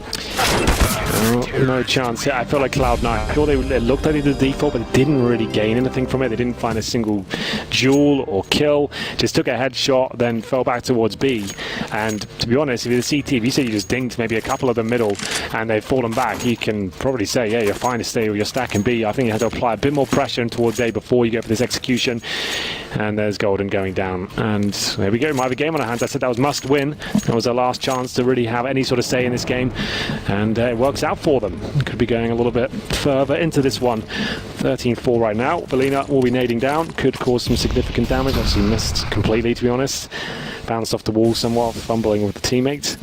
No chance. Yeah, I feel like Cloud9. I thought it looked like they did the default, but they didn't really gain anything from it. They didn't find a single duel or kill. Just took a headshot, then fell back towards B. And to be honest, if you're the CT, if you say you just dinked maybe a couple of the middle and they've fallen back, you can probably say, yeah, you're fine to stay with your stack in B. I think you have to apply a bit more pressure towards A before you go for this execution. And there's Golden going down. And there we go. Might have a game on our hands. I said that was must win. That was their last chance to really have any sort of say in this game. And it works out for them. Could be going a little bit further into this one. 13-4 right now. Valina will be nading down. Could cause some significant damage. Obviously missed completely, to be honest. Bounced off the wall somewhat, fumbling with the teammate.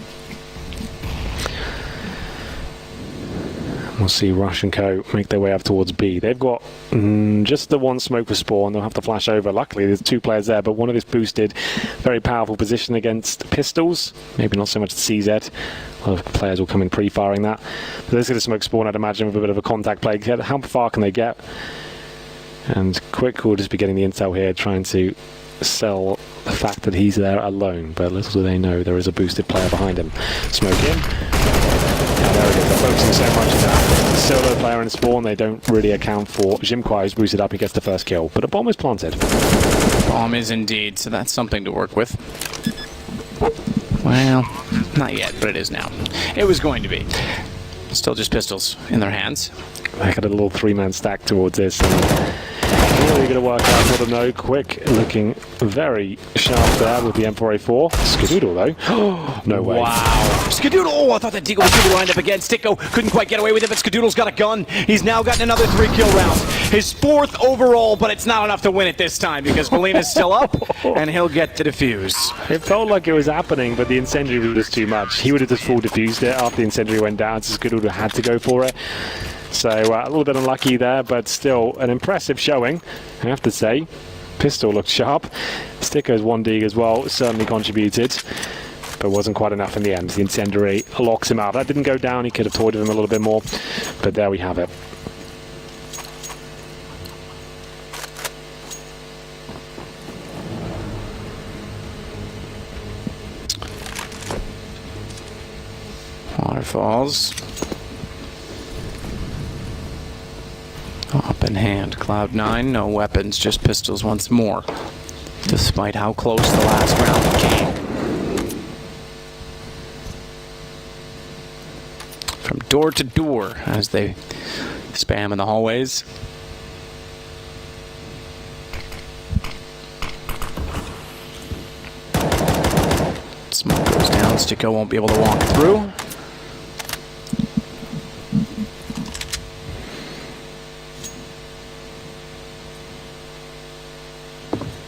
We'll see Rush and Co make their way up towards B. They've got just the 1 smoke for spawn. They'll have to flash over. Luckily, there's 2 players there, but one of is boosted. Very powerful position against pistols. Maybe not so much the CZ. A lot of players will come in pre-firing that. But there's going to smoke spawn, I'd imagine, with a bit of a contact play. How far can they get? And Quick will just be getting the intel here, trying to sell the fact that he's there alone. But little do they know there is a boosted player behind him. Smoke in. Yeah, there it is. They're focusing so much on that solo player in spawn, they don't really account for Jimquai, who's boosted up, he gets the first kill. But a bomb is planted. Bomb is indeed, so that's something to work with. Well, not yet, but it is now. It was going to be. Still just pistols in their hands. They got a little 3-man stack towards this. Really going to work out for them, though. Quick looking very sharp there with the M4A4. Skadoodle, though. No way. Wow. Skadoodle! Oh, I thought that Deagle was going to wind up again. Sticko couldn't quite get away with it, but Skadoodle's got a gun. He's now gotten another 3-kill round. His 4th overall, but it's not enough to win it this time because Valina's still up, and he'll get the defuse. It felt like it was happening, but the incendiary was just too much. He would have just full defused it after the incendiary went down, so Skadoodle had to go for it. So a little bit unlucky there, but still an impressive showing, I have to say. Pistol looked sharp. Sticko's 1 dig as well certainly contributed, but wasn't quite enough in the end. The incendiary locks him out. That didn't go down. He could have toyed with him a little bit more, but there we have it. Waterfalls. Up in hand. Cloud9, no weapons, just pistols once more. Despite how close the last round came. From door to door as they spam in the hallways. Smoke goes down, Sticko won't be able to walk through.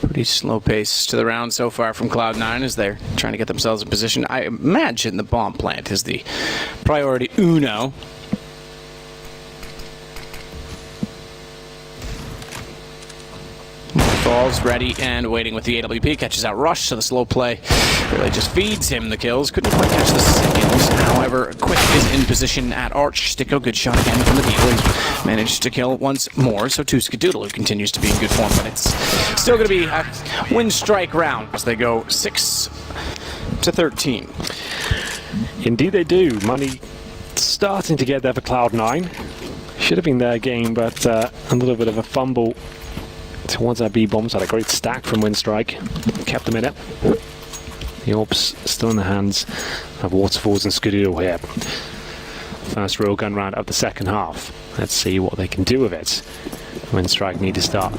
Pretty slow pace to the round so far from Cloud9 as they're trying to get themselves in position. I imagine the bomb plant is the priority uno. Falls ready and waiting with the AWP, catches out Rush, so the slow play really just feeds him the kills. Couldn't quite catch the second. However, Quick is in position at Arch. Sticko, good shot again from the Deagle. He's managed to kill once more, so to Skadoodle, who continues to be in good form, but it's still going to be a Winstrike round as they go 6-13. Indeed they do. Money starting to get there for Cloud9. Should have been their game, but a little bit of a fumble towards that B-bomb. Had a great stack from Winstrike. Kept them in it. The orbs still in the hands of Waterfalls and Skadoodle here. First real gun round of the second half. Let's see what they can do with it. Winstrike need to start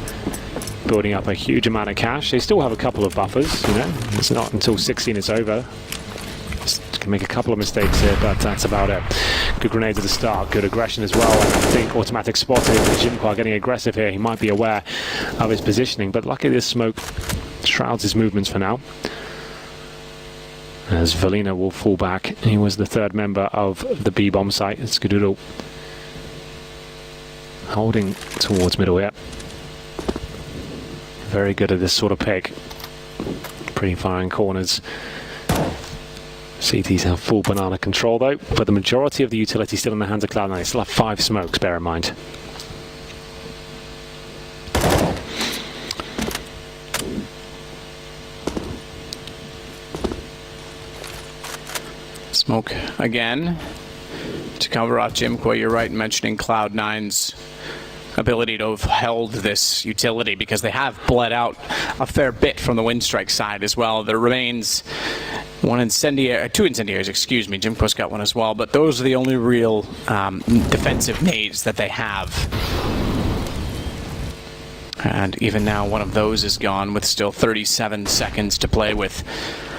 building up a huge amount of cash. They still have a couple of buffers, you know. It's not until 16 it's over. Just can make a couple of mistakes here, but that's about it. Good grenades at the start, good aggression as well. And I think Automatic spotted Jimquar getting aggressive here. He might be aware of his positioning, but luckily this smoke shrouds his movements for now. As Valina will fall back. He was the third member of the B-bomb site. Skadoodle holding towards middle here. Very good at this sort of pick. Pretty far in corners. CTs have full banana control though, but the majority of the utility still in the hands of Cloud9. They still have 5 smokes, bear in mind. Smoke again to cover off Jimquar. You're right in mentioning Cloud9's ability to have held this utility, because they have bled out a fair bit from the Winstrike side as well. There remains two incendiaries, excuse me. Jimquar's got one as well, but those are the only real defensive nades that they have. And even now, one of those is gone with still 37 seconds to play with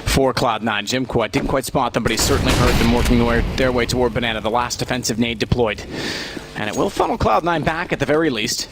for Cloud9. Jimquar didn't quite spot them, but he certainly heard them working their way toward Banana, the last defensive nade deployed. And it will funnel Cloud9 back at the very least.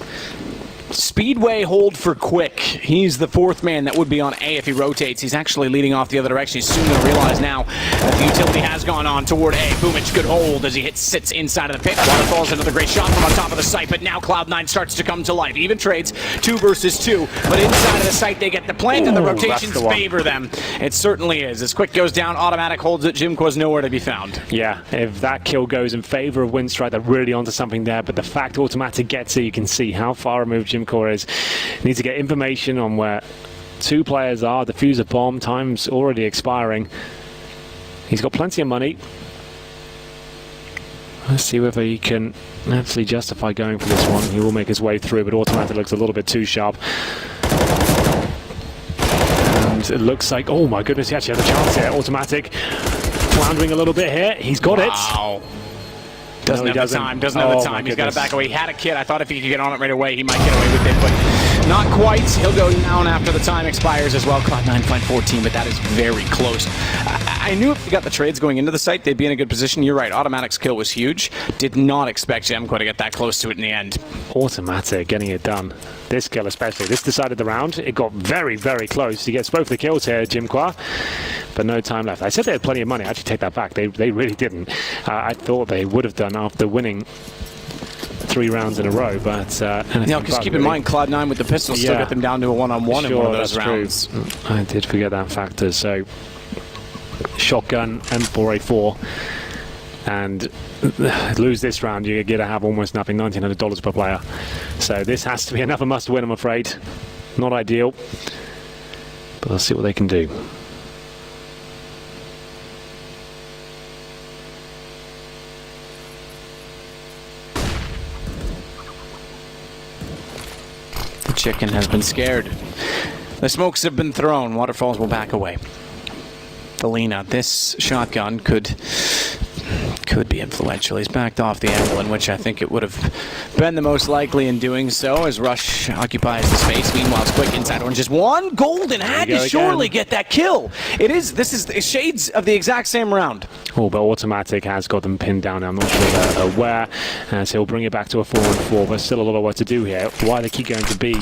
Speedway hold for Quick. He's the 4th man that would be on A if he rotates. He's actually leading off the other direction. He's soon going to realize now that the utility has gone on toward A. Boomich, good hold as he sits inside of the pit. Waterfalls, another great shot from on top of the site, but now Cloud9 starts to come to life. Even trades, 2 versus 2, but inside of the site they get the plant and the rotations favor them. It certainly is. As Quick goes down, Automatic holds it. Jimquar's nowhere to be found. Yeah, if that kill goes in favor of Winstrike, they're really onto something there, but the fact Automatic gets it, you can see how far removed Jimquar is. Needs to get information on where 2 players are. Defuse a bomb. Time's already expiring. He's got plenty of money. Let's see whether he can actually justify going for this one. He will make his way through, but Automatic looks a little bit too sharp. And it looks like, oh my goodness, he actually had a chance here. Automatic floundering a little bit here. He's got it. Doesn't have the time. He's got to back away. He had a kid. I thought if he could get on it right away, he might get away with it, but not quite. He'll go down after the time expires as well. Cloud9 find 14, but that is very close. I knew if he got the trades going into the site, they'd be in a good position. You're right. Automatic's kill was huge. Did not expect Jimquar to get that close to it in the end. Automatic getting it done. This kill especially. This decided the round. It got very, very close. He gets both the kills here, Jimquar, but no time left. I said they had plenty of money. I actually take that back. They really didn't. I thought they would have done after winning 3 rounds in a row, but because keep in mind, Cloud9 with the pistols still got them down to a one-on-one in one of those rounds. True. I did forget that factor. So shotgun M4A4, and lose this round, you're going to have almost nothing, $1,900 per player. So this has to be another must-win, I'm afraid. Not ideal, but I'll see what they can do. Chicken has been scared. The smokes have been thrown. Waterfalls will back away. Valina, this shotgun could be influential. He's backed off the angle in which I think it would have been the most likely in doing so, as Rush occupies the space. Meanwhile, it's Quick inside orange. Just one golden had to surely get that kill. This is shades of the exact same round. Oh, but Automatic has got them pinned down. I'm not sure they're where, so he'll bring it back to a 4-on-4. There's still a lot of work to do here. Why they keep going to B,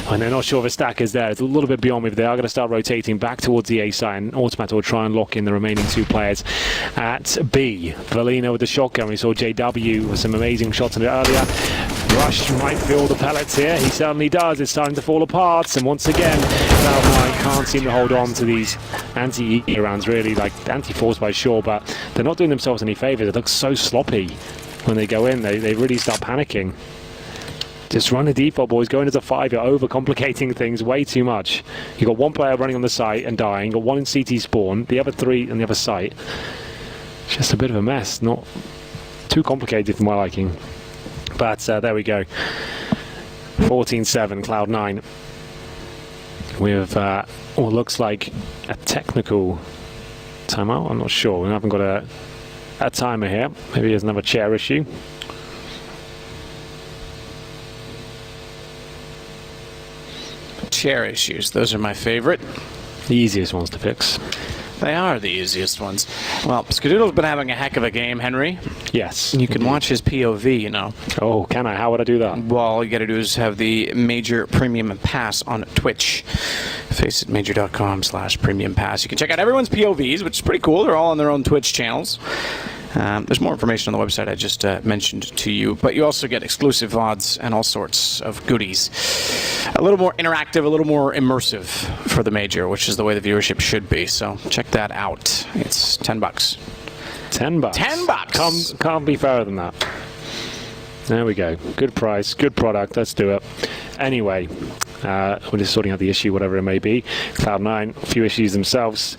and they're not sure if a stack is there. It's a little bit beyond me, but they are going to start rotating back towards the A side, and Automatic will try and lock in the remaining 2 players at B. Valina with the shotgun. We saw JW with some amazing shots in it earlier. Rush might feel the pellets here. He certainly does. It's starting to fall apart, and once again, Cloud9 can't seem to hold on to these anti-E rounds, really. Like, anti-force by sure, but they're not doing themselves any favors. It looks so sloppy when they go in. They really start panicking. Just run the default, boys. Going as a 5, you're overcomplicating things way too much. You've got 1 player running on the site and dying. You've got 1 in CT spawn, the other 3 on the other site. Just a bit of a mess. Not too complicated for my liking. But there we go. 14-7, Cloud9. With what looks like a technical timeout. I'm not sure. We haven't got a timer here. Maybe there's another chair issue. Chair issues. Those are my favorite. The easiest ones to fix. They are the easiest ones. Well, Skadoodle's been having a heck of a game, Henry. Yes. You can watch his POV, you know. Oh, can I? How would I do that? Well, all you got to do is have the Major Premium Pass on Twitch. FACEITMajor.com/Premium Pass. You can check out everyone's POVs, which is pretty cool. They're all on their own Twitch channels. There's more information on the website I just mentioned to you, but you also get exclusive VODs and all sorts of goodies. A little more interactive, a little more immersive for the Major, which is the way the viewership should be. So check that out. It's $10. $10. $10. Can't be fairer than that. There we go. Good price, good product. Let's do it. Anyway, we're just sorting out the issue, whatever it may be. Cloud9, a few issues themselves.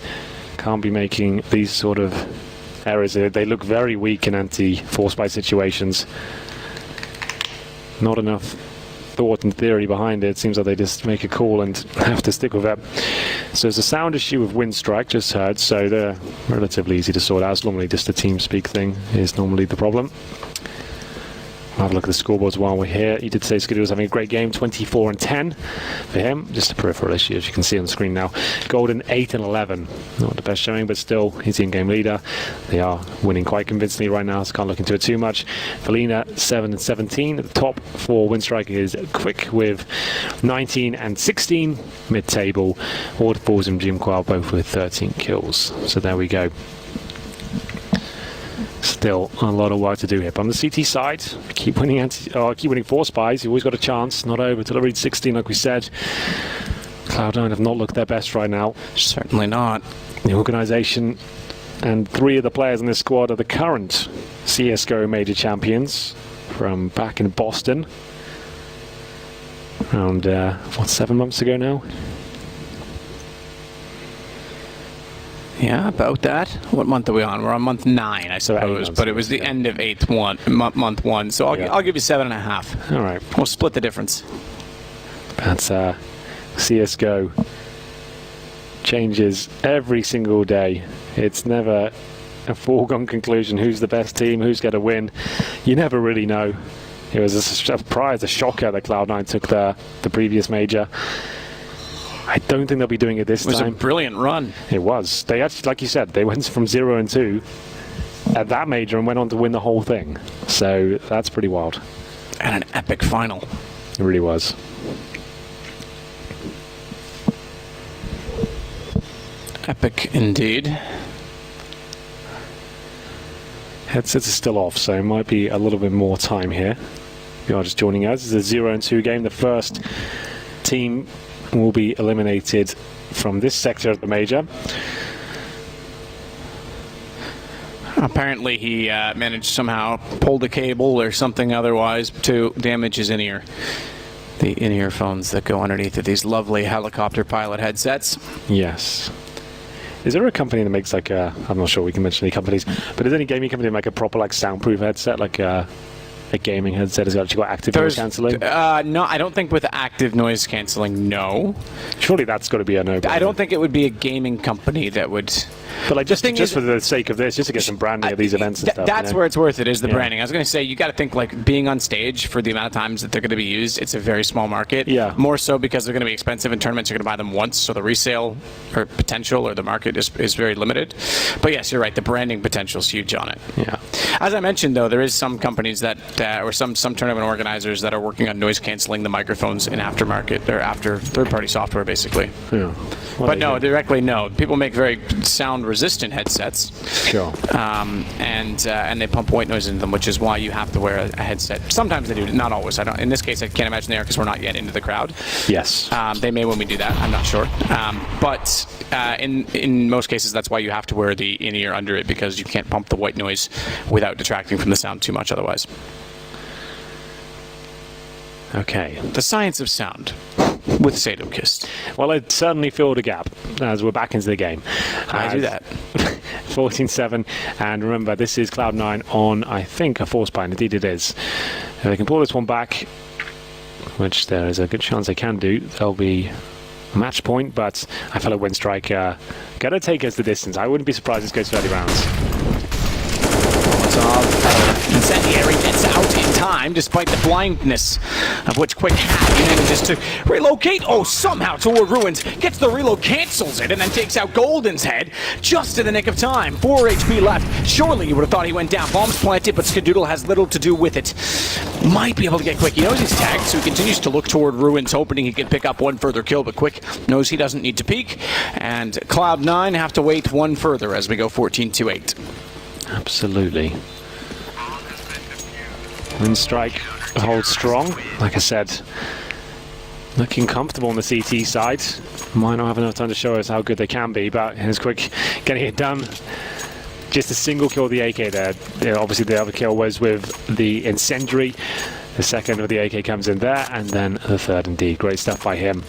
Can't be making these sort of errors. They look very weak in anti-force buy situations. Not enough thought and theory behind it. Seems like they just make a call and have to stick with it. So there's a sound issue with Winstrike, just heard, so they're relatively easy to sort out. It's normally just a TeamSpeak thing is normally the problem. I'll have a look at the scoreboards while we're here. You did say Skidoo was having a great game, 24-10 for him. Just a peripheral issue, as you can see on the screen now. Golden 8-11. Not the best showing, but still, he's the in-game leader. They are winning quite convincingly right now, so can't look into it too much. Felina, 7-17. At the top for Winstrike is Quick with 19-16. Mid-table, Waterfalls and Jim Quail both with 13 kills. So there we go. Still a lot of work to do here. But on the CT side, keep winning force buys. You always got a chance. Not over till I reach 16, like we said. Cloud9 have not looked their best right now. Certainly not. The organisation and 3 of the players in this squad are the current CSGO major champions from back in Boston. Around, 7 months ago now? Yeah, about that. What month are we on? We're on month 9, I suppose, but it was the end of month 1, so I'll give you 7.5. All right. We'll split the difference. That's CSGO changes every single day. It's never a foregone conclusion who's the best team, who's going to win. You never really know. It was a surprise, a shocker that Cloud9 took the previous major. I don't think they'll be doing it this time. It was a brilliant run. It was. They actually, like you said, they went from 0-2 at that major and went on to win the whole thing. So that's pretty wild. And an epic final. It really was. Epic indeed. Headsets are still off, so it might be a little bit more time here. If you are just joining us, it's a 0-2 game. The first team will be eliminated from this sector of the major. Apparently he managed somehow pulled a cable or something otherwise to damage his in-ear. The in-ear phones that go underneath of these lovely helicopter pilot headsets. Yes. Is there a company that makes like a, I'm not sure we can mention any companies, but is there any gaming company that make a proper like soundproof headset, like a gaming headset has actually got active noise cancelling? No, I don't think with active noise cancelling, no. Surely that's got to be a no-brainer. I don't think it would be a gaming company that would... But like just for the sake of this, just to get some branding at these events and stuff. That's where it's worth it, is the branding. I was going to say, you got to think like being on stage for the amount of times that they're going to be used, it's a very small market. Yeah. More so because they're going to be expensive in tournaments, you're going to buy them once, so the resale or potential or the market is very limited. But yes, you're right, the branding potential is huge on it. Yeah. As I mentioned, though, there is some companies that, or some tournament organizers that are working on noise canceling the microphones in aftermarket, or after third-party software, basically. Yeah. But no, directly no. People make very sound-resistant headsets. Sure. And they pump white noise into them, which is why you have to wear a headset. Sometimes they do, not always. In this case, I can't imagine they are because we're not yet into the crowd. Yes. They may when we do that. I'm not sure. But in most cases, that's why you have to wear the in-ear under it, because you can't pump the white noise without detracting from the sound too much otherwise. Okay. The science of sound with Sadonkist. Well, it certainly filled a gap as we're back into the game. I do that. 14-7, and remember, this is Cloud9 on, I think, a force bind. Indeed it is. If they can pull this one back, which there is a good chance they can do. There'll be a match point, but I feel like Winstrike gonna take us the distance. I wouldn't be surprised if this goes 30 rounds. Incendiary gets out in time despite the blindness of which Quick had. He manages to relocate. Oh, somehow toward Ruins. Gets the reload, cancels it, and then takes out Golden's head just in the nick of time. 4 HP left. Surely you would have thought he went down. Bombs planted, but Skadoodle has little to do with it. Might be able to get Quick. He knows he's tagged, so he continues to look toward Ruins, hoping he can pick up one further kill, but Quick knows he doesn't need to peek. And Cloud9 have to wait one further as we go 14-8. Absolutely. Winstrike holds strong. Like I said, looking comfortable on the CT side. Might not have enough time to show us how good they can be, but it's Quick getting it done. Just a single kill with the AK there. Obviously the other kill was with the Incendiary. The second with the AK comes in there, and then the third indeed. Great stuff by him.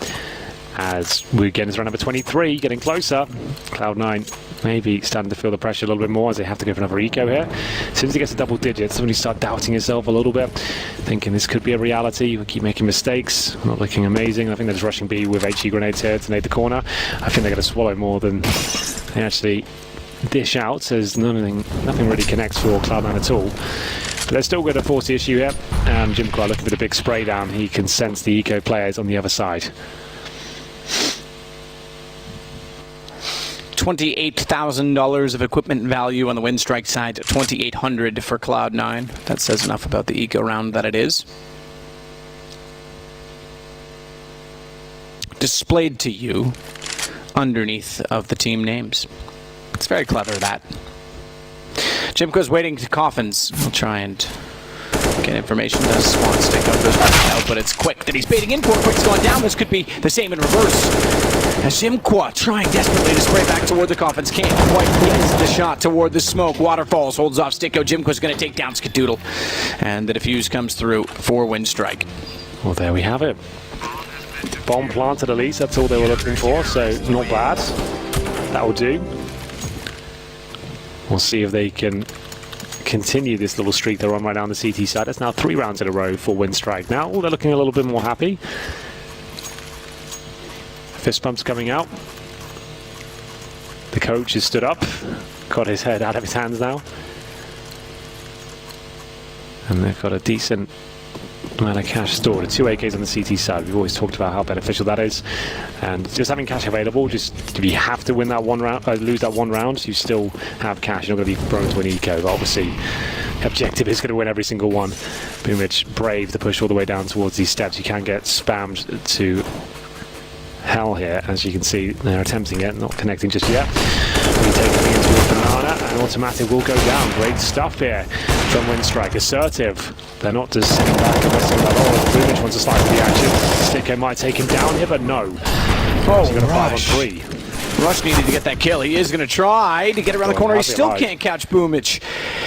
As we get into round number 23, getting closer. Cloud9 maybe starting to feel the pressure a little bit more as they have to go for another eco here. As soon as he gets to double digits, when you start doubting yourself a little bit, thinking this could be a reality. We keep making mistakes, not looking amazing. I think they're just rushing B with HE grenades here to nade the corner. I think they're going to swallow more than they actually dish out, as nothing really connects for Cloud9 at all. But they're still going to force the issue here. And Jimquad looking for the big spray down. He can sense the eco players on the other side. $28,000 of equipment value on the Winstrike side, $2,800 for Cloud9. That says enough about the eco round that it is. Displayed to you underneath of the team names. It's very clever, that. Jimco's waiting to coffins. We'll try and get information. Does spawn stick out, goes back out, but it's Quick that he's baiting in for. Quick's gone down. This could be the same in reverse. As Jimqua trying desperately to spray back toward the coffins. Can't quite get the shot toward the smoke. Waterfalls holds off Sticko. Jimqua's going to take down Skadoodle. And the defuse comes through for Winstrike. Well, there we have it. Bomb planted at least. That's all they were looking for, so not bad. That will do. We'll see if they can continue this little streak they're on right now on the CT side. That's now 3 rounds in a row for Winstrike. Now they're looking a little bit more happy. Fist bumps coming out. The coach has stood up, got his head out of his hands now. And they've got a decent amount of cash stored. 2 AKs on the CT side. We've always talked about how beneficial that is. And just having cash available, just if you have to win that one round, lose that one round, you still have cash. You're not going to be prone to an eco. But obviously, the objective is going to win every single one. Boomich brave to push all the way down towards these steps. You can get spammed to hell here. As you can see, they're attempting it, not connecting just yet. We take it into a banana, and automatic will go down. Great stuff here from Winstrike. Assertive. They're not just sitting back and resting like, oh, Boomich wants to slide for the action. Sticko might take him down here, but no. Oh, he's got a 5 on 3. Rush needed to get that kill. He is going to try to get around the corner. He still can't catch Boomich.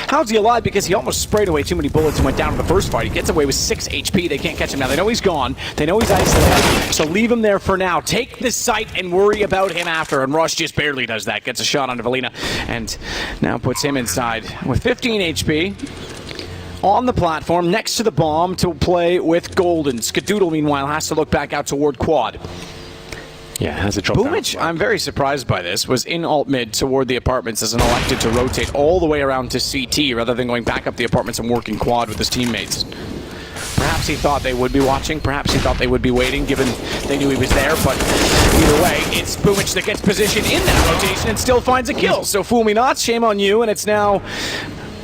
How's he alive? Because he almost sprayed away too many bullets and went down in the first fight. He gets away with 6 HP. They can't catch him now. They know he's gone. They know he's isolated. So leave him there for now. Take the site and worry about him after. And Rush just barely does that. Gets a shot onto Valina and now puts him inside with 15 HP. On the platform next to the bomb to play with Golden. Skadoodle, meanwhile, has to look back out toward Quad. Yeah, has a drop Boomich, down. I'm very surprised by this, was in alt mid toward the apartments as an elected to rotate all the way around to CT rather than going back up the apartments and working Quad with his teammates. Perhaps he thought they would be watching, perhaps he thought they would be waiting given they knew he was there, but either way, it's Boomich that gets positioned in that rotation and still finds a kill. So fool me not, shame on you, and it's now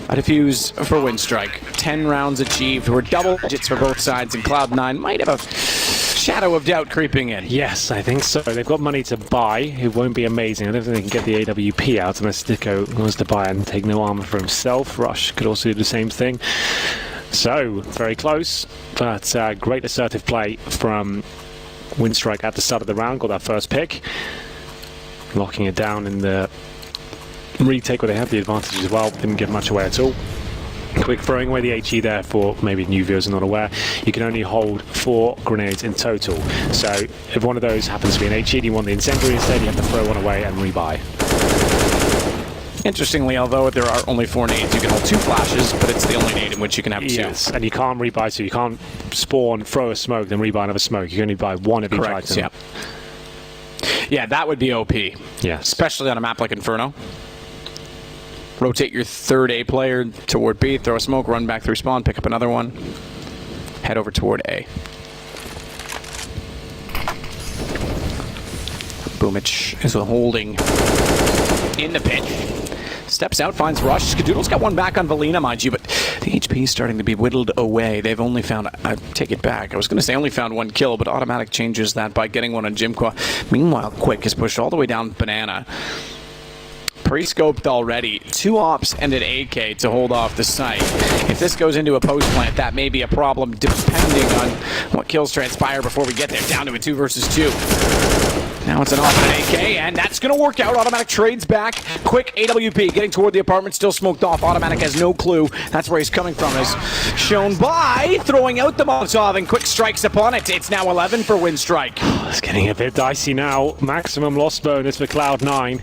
a defuse for Winstrike. 10 rounds achieved. We're double digits for both sides, and Cloud9 might have a shadow of doubt creeping in. Yes, I think so. They've got money to buy. It won't be amazing. I don't think they can get the AWP out unless Sticko wants to buy and take no armor for himself. Rush could also do the same thing. So, very close, but great assertive play from Winstrike at the start of the round. Got that first pick. Locking it down in the retake where they had the advantage as well. Didn't give much away at all. Quick throwing away the HE there for maybe new viewers are not aware. You can only hold 4 grenades in total. So if one of those happens to be an HE and you want the incendiary instead, you have to throw one away and rebuy. Interestingly, although there are only 4 nades, you can hold 2 flashes, but it's the only nade in which you can have 2. Yes, and you can't rebuy 2. You can't spawn, throw a smoke, then rebuy another smoke. You can only buy 1 of each item. Yeah. Yeah, that would be OP. Yeah. Especially on a map like Inferno. Rotate your third A player toward B, throw a smoke, run back through spawn, pick up another one, head over toward A. Boomich is holding in the pitch. Steps out, finds Rush. Skadoodle's got one back on Valina, mind you, but the HP is starting to be whittled away. They've only found, I take it back, I was going to say only found 1 kill, but Automatic changes that by getting one on Jimqua. Meanwhile, Quick is pushed all the way down Banana. Pre-scoped already. 2 ops and an AK to hold off the site. If this goes into a post plant, that may be a problem depending on what kills transpire before we get there. Down to a 2 versus 2. Now it's an off and AK, and that's going to work out. Automatic trades back. Quick AWP getting toward the apartment, still smoked off. Automatic has no clue. That's where he's coming from, as shown by throwing out the Molotov, and Quick strikes upon it. It's now 11 for Winstrike. It's getting a bit dicey now. Maximum loss bonus for Cloud9,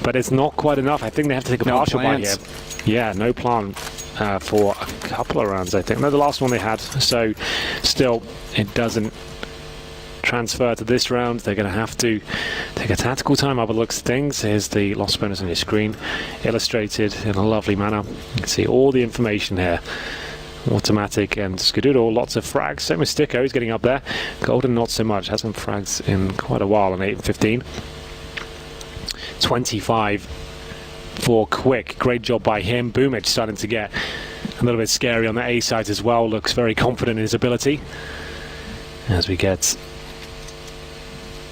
but it's not quite enough. I think they have to take a partial buy here. Yeah, no plan for a couple of rounds, I think. No, the last one they had. So still, it doesn't transfer to this round. They're going to have to take a tactical time by the looks of things. Here's the loss bonus on your screen, illustrated in a lovely manner. You can see all the information here. Automatic and Skadoodle, lots of frags. Same with Sticko, he's getting up there. Golden, not so much. Hasn't frags in quite a while on 8 and 15. 25 for Quick. Great job by him. Boomich starting to get a little bit scary on the A side as well. Looks very confident in his ability. As we get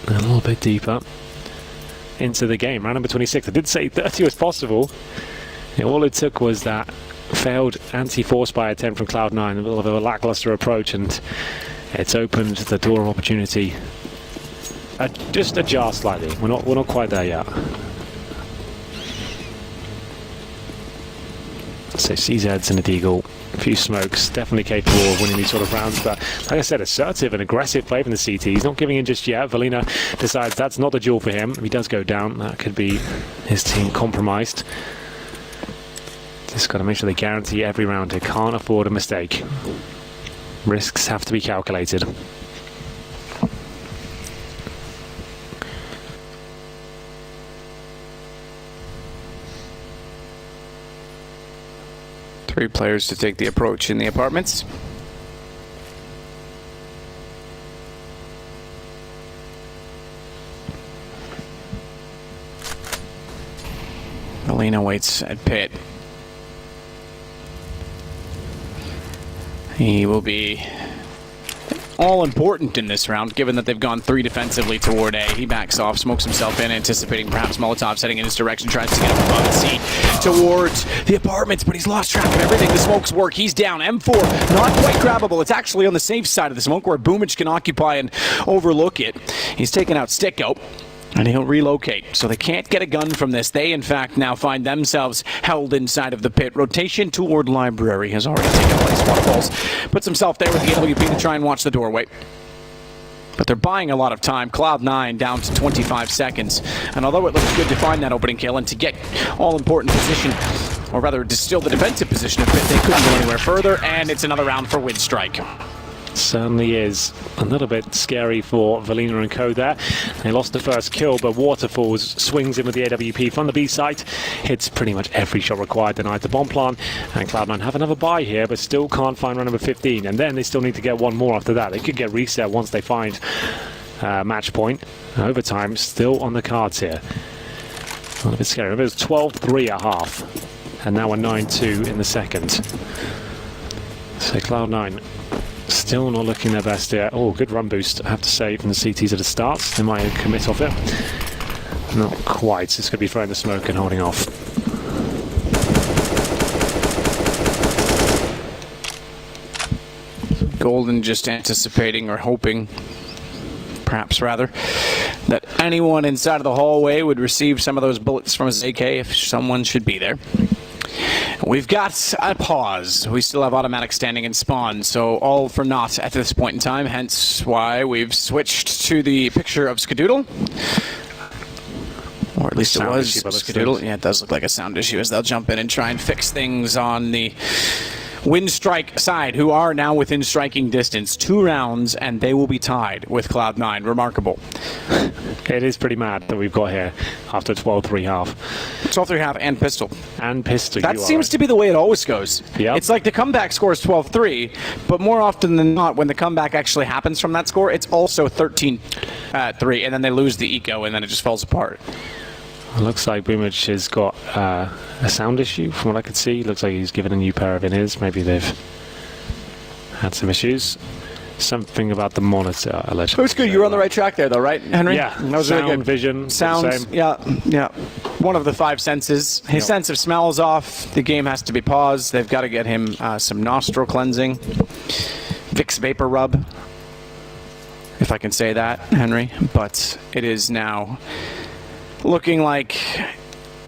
a little bit deeper into the game. Round number 26. I did say 30 was possible. All it took was that failed anti-force by attempt from Cloud9, a little bit of a lackluster approach, and it's opened the door of opportunity just ajar slightly. We're not quite there yet. So CZ's and a Deagle, a few smokes, definitely capable of winning these sort of rounds, but like I said, assertive and aggressive play from the CT. He's not giving in just yet. Valina decides that's not the duel for him. If he does go down, that could be his team compromised. Just got to make sure they guarantee every round. They can't afford a mistake. Risks have to be calculated. Three players to take the approach in the apartments. Valina waits at pit. He will be all important in this round, given that they've gone 3 defensively toward A. He backs off, smokes himself in, anticipating perhaps Molotov heading in his direction, tries to get him above the seat towards the apartments, but he's lost track of everything. The smokes work. He's down. M4, not quite grabbable. It's actually on the safe side of the smoke where Boomich can occupy and overlook it. He's taken out Sticko, and he'll relocate. So they can't get a gun from this. They, in fact, now find themselves held inside of the pit. Rotation toward library has already taken place. Waterfalls puts himself there with the AWP to try and watch the doorway. But they're buying a lot of time. Cloud9 down to 25 seconds. And although it looks good to find that opening kill and to get all-important position, or rather distill the defensive position of pit, they couldn't go anywhere further, and it's another round for Winstrike. Certainly is a little bit scary for Valina and co there. They lost the first kill, but Waterfalls swings in with the AWP from the B site, hits pretty much every shot required, denied the bomb plan, and Cloud9 have another buy here, but still can't find round number 15, and then they still need to get one more after that. They could get reset once they find match point. Overtime still on the cards here. A little bit scary. Remember, it was 12-3 at half, and now a 9-2 in the second. So Cloud9 still not looking their best here. Oh, good run boost, I have to say, from the CTs at the start. They might commit off it. Not quite. It's going to be throwing the smoke and holding off. Golden just anticipating or hoping, perhaps rather, that anyone inside of the hallway would receive some of those bullets from his AK if someone should be there. We've got a pause. We still have automatic standing in spawn, so all for naught at this point in time, hence why we've switched to the picture of Skadoodle. Or at least it Sound was. issue by the Skadoodle. things. Yeah, it does look like a sound issue as they'll jump in and try and fix things on the Winstrike side, who are now within striking distance. 2 rounds, and they will be tied with Cloud9. Remarkable. It is pretty mad that we've got here after 12-3 half. 12-3 half and pistol. And pistol. That seems to be the way it always goes. Yep. It's like the comeback score is 12-3, but more often than not, when the comeback actually happens from that score, it's also 13-3, and then they lose the eco, and then it just falls apart. It looks like Boomage has got a sound issue from what I could see. Looks like he's given a new pair of in-ears. Maybe they've had some issues. Something about the monitor, allegedly. That's good. You were on the right track there, though, right, Henry? Yeah. That was sound, really good. vision, Sounds, same. yeah. One of the 5 senses. His sense of smell is off. The game has to be paused. They've got to get him some nostril cleansing. Vicks Vapor Rub, if I can say that, Henry. But it is now looking like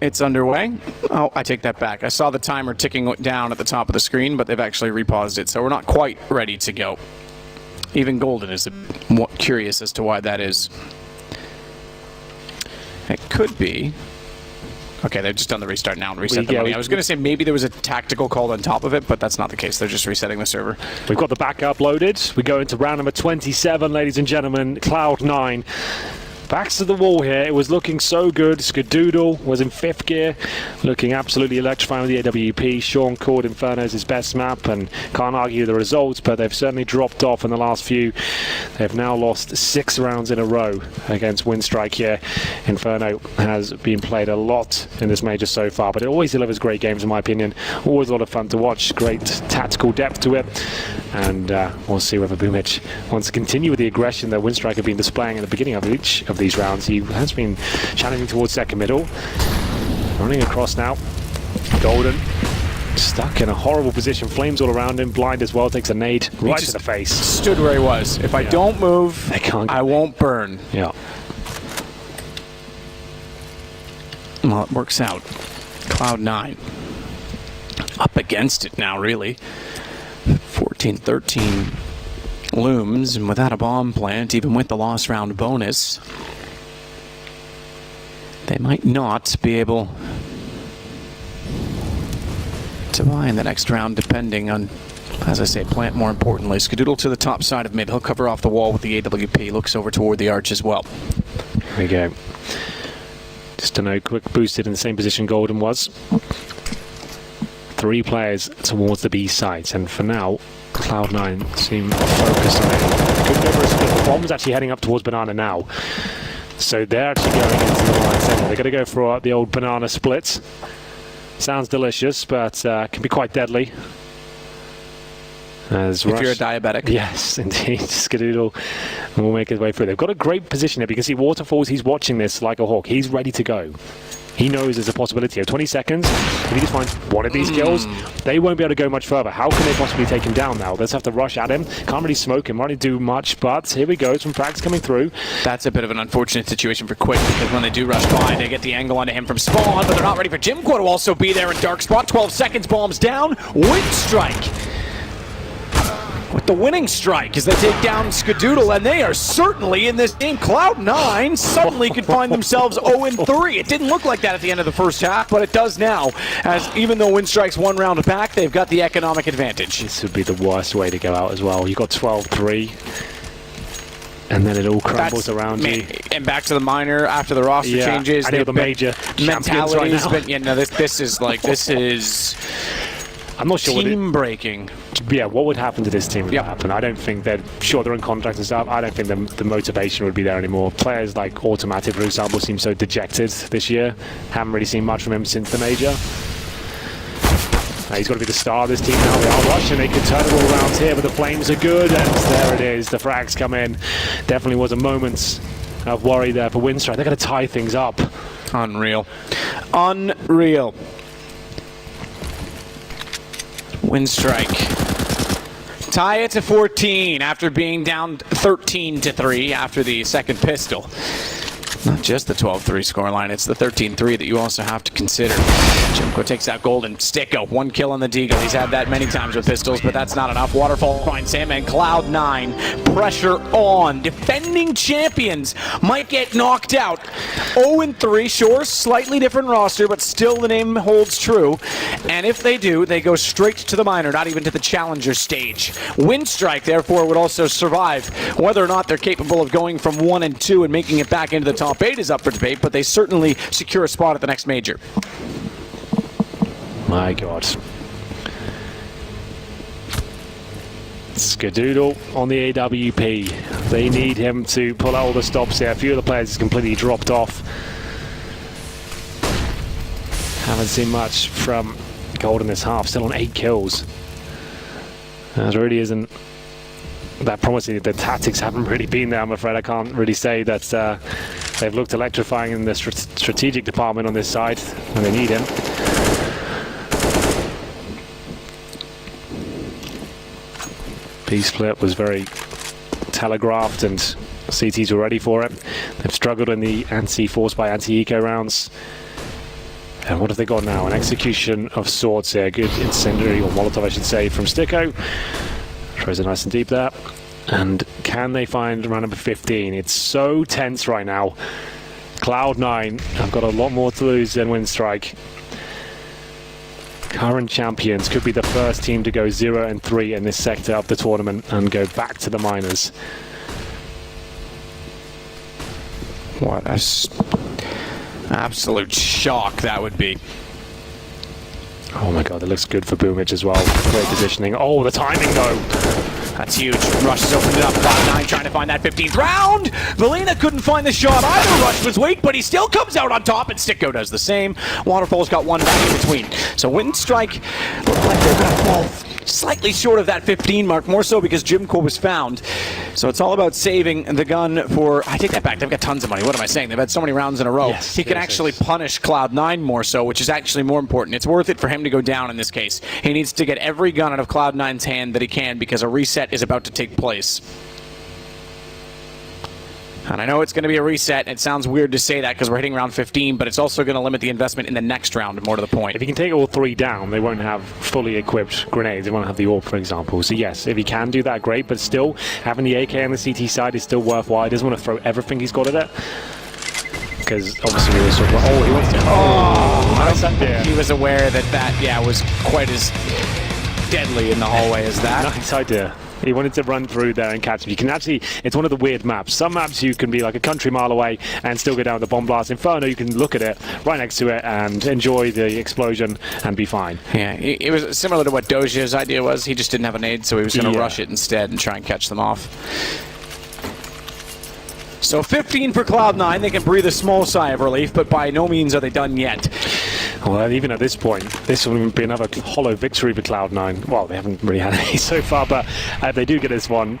it's underway. Oh, I take that back. I saw the timer ticking down at the top of the screen, but they've actually repaused it, so we're not quite ready to go. Even Golden is curious as to why that is. It could be. Okay, they've just done the restart now and reset the money. I was going to say maybe there was a tactical call on top of it, but that's not the case. They're just resetting the server. We've got the backup loaded. We go into round number 27, ladies and gentlemen. Cloud9. Backs to the wall here. It was looking so good. Skadoodle was in 5th gear, looking absolutely electrifying with the AWP. Sean called Inferno's his best map, and can't argue the results, but they've certainly dropped off in the last few. They've now lost 6 rounds in a row against Winstrike here. Inferno has been played a lot in this major so far, but it always delivers great games, in my opinion. Always a lot of fun to watch. Great tactical depth to it, and we'll see whether Boomage wants to continue with the aggression that Winstrike have been displaying at the beginning of each of these rounds. He has been challenging towards second middle. Running across now. Golden stuck in a horrible position. Flames all around him. Blind as well. Takes a nade right to the face. Stood where he was. If I don't move, I won't burn. Yeah. Well, it works out. Cloud9 up against it now, really. 14-13 looms, and without a bomb plant, even with the lost round bonus, they might not be able to buy in the next round, depending on, as I say, plant more importantly. Skadoodle to the top side of mid. He'll cover off the wall with the AWP. Looks over toward the arch as well. Here we go. Just a note, quick boosted in the same position Golden was. 3 players towards the B sides, and for now, Cloud9 seem focused on it. Good over a split. The bomb's actually heading up towards Banana now. So they're actually going into the line center. They're going to go for the old banana split. Sounds delicious, but can be quite deadly. As if you're a diabetic. Yes, indeed. Skadoodle will make his way through. They've got a great position here. You can see Waterfalls, he's watching this like a hawk. He's ready to go. He knows there's a possibility of 20 seconds. If he just finds one of these kills, they won't be able to go much further. How can they possibly take him down now? They'll just have to rush at him. Can't really smoke him, really do much, but here we go. Some frags coming through. That's a bit of an unfortunate situation for Quick, because when they do rush by, they get the angle onto him from spawn, but they're not ready for Jimquo to also be there in dark spot. 12 seconds, bombs down. Winstrike with the winning strike as they take down Skadoodle, and they are certainly in this game. Cloud9 suddenly could find themselves 0-3. It didn't look like that at the end of the first half, but it does now, as even though Winstrike's 1 round back, they've got the economic advantage. This would be the worst way to go out as well. You've got 12-3. And then it all crumbles around you. And back to the minor after the roster changes. They've the major mentalities, right but this is I'm not sure team breaking. Yeah, what would happen to this team if that happened? I don't think they're in contracts and stuff. I don't think the motivation would be there anymore. Players like Automatic, for example, seem so dejected this year. Haven't really seen much from him since the major. He's got to be the star of this team now. They are rushing. They could turn it all around here, but the Flames are good, and there it is. The frags come in. Definitely was a moment of worry there for Winstrike. They're going to tie things up. Unreal. Unreal. Winstrike tie it to 14 after being down 13-3 after the second pistol. Not just the 12-3 scoreline, it's the 13-3 that you also have to consider. Jimco takes out Golden. Sticko, 1 kill on the Deagle. He's had that many times with pistols, but that's not enough. Waterfall finds him, and Cloud9, pressure on. Defending champions might get knocked out. 0-3, sure, slightly different roster, but still the name holds true. And if they do, they go straight to the minor, not even to the challenger stage. Winstrike, therefore, would also survive. Whether or not they're capable of going from 1 and 2 and making it back into the top 8 is up for debate, but they certainly secure a spot at the next major. My God. Skadoodle on the AWP. They need him to pull out all the stops here. A few of the players completely dropped off. Haven't seen much from Golden this half. Still on 8 kills. That really isn't that promising. The tactics haven't really been there, I'm afraid. I can't really say that they've looked electrifying in the strategic department on this side, and they need him. B-split was very telegraphed, and CTs were ready for it. They've struggled in the anti-force by anti-eco rounds. And what have they got now? An execution of sorts here. Good incendiary, or Molotov I should say, from Sticko. Throws it nice and deep there. And can they find round number 15? It's so tense right now. Cloud9 have got a lot more to lose than Winstrike. Current champions could be the first team to go 0-3 in this sector of the tournament and go back to the minors. What a absolute shock that would be. Oh my God, that looks good for Boomage as well. Great positioning. Oh, the timing though. That's huge. Rush has opened it up. Cloud9 trying to find that 15th round. Valina couldn't find the shot either. Rush was weak, but he still comes out on top, and Sticko does the same. Waterfall's got one back in between. So Winstrike look like they're going to fall slightly short of that 15 mark, more so because Jimco was found. So it's all about saving the gun for... I take that back. They've got tons of money. What am I saying? They've had so many rounds in a row. Yes, he can actually punish Cloud9 more so, which is actually more important. It's worth it for him to go down in this case. He needs to get every gun out of Cloud9's hand that he can, because a reset is about to take place. And I know it's going to be a reset, and it sounds weird to say that because we're hitting round 15, but it's also going to limit the investment in the next round, more to the point. If he can take all 3 down, they won't have fully equipped grenades. They won't have the AWP, for example. So yes, if he can do that, great, but still, having the AK on the CT side is still worthwhile. He doesn't want to throw everything he's got at it. Because obviously we were sort of like, oh, he wants to... Oh, nice idea. He was aware that was quite as deadly in the hallway as that. Nice idea. He wanted to run through there and catch him. You can actually, it's one of the weird maps. Some maps you can be like a country mile away and still go down the bomb blast. Inferno, you can look at it right next to it and enjoy the explosion and be fine. Yeah, it was similar to what Doja's idea was. He just didn't have a nade, so he was going to rush it instead and try and catch them off. So 15 for Cloud9. They can breathe a small sigh of relief, but by no means are they done yet. Well, even at this point, this will be another hollow victory for Cloud9. Well, they haven't really had any so far, but if they do get this one,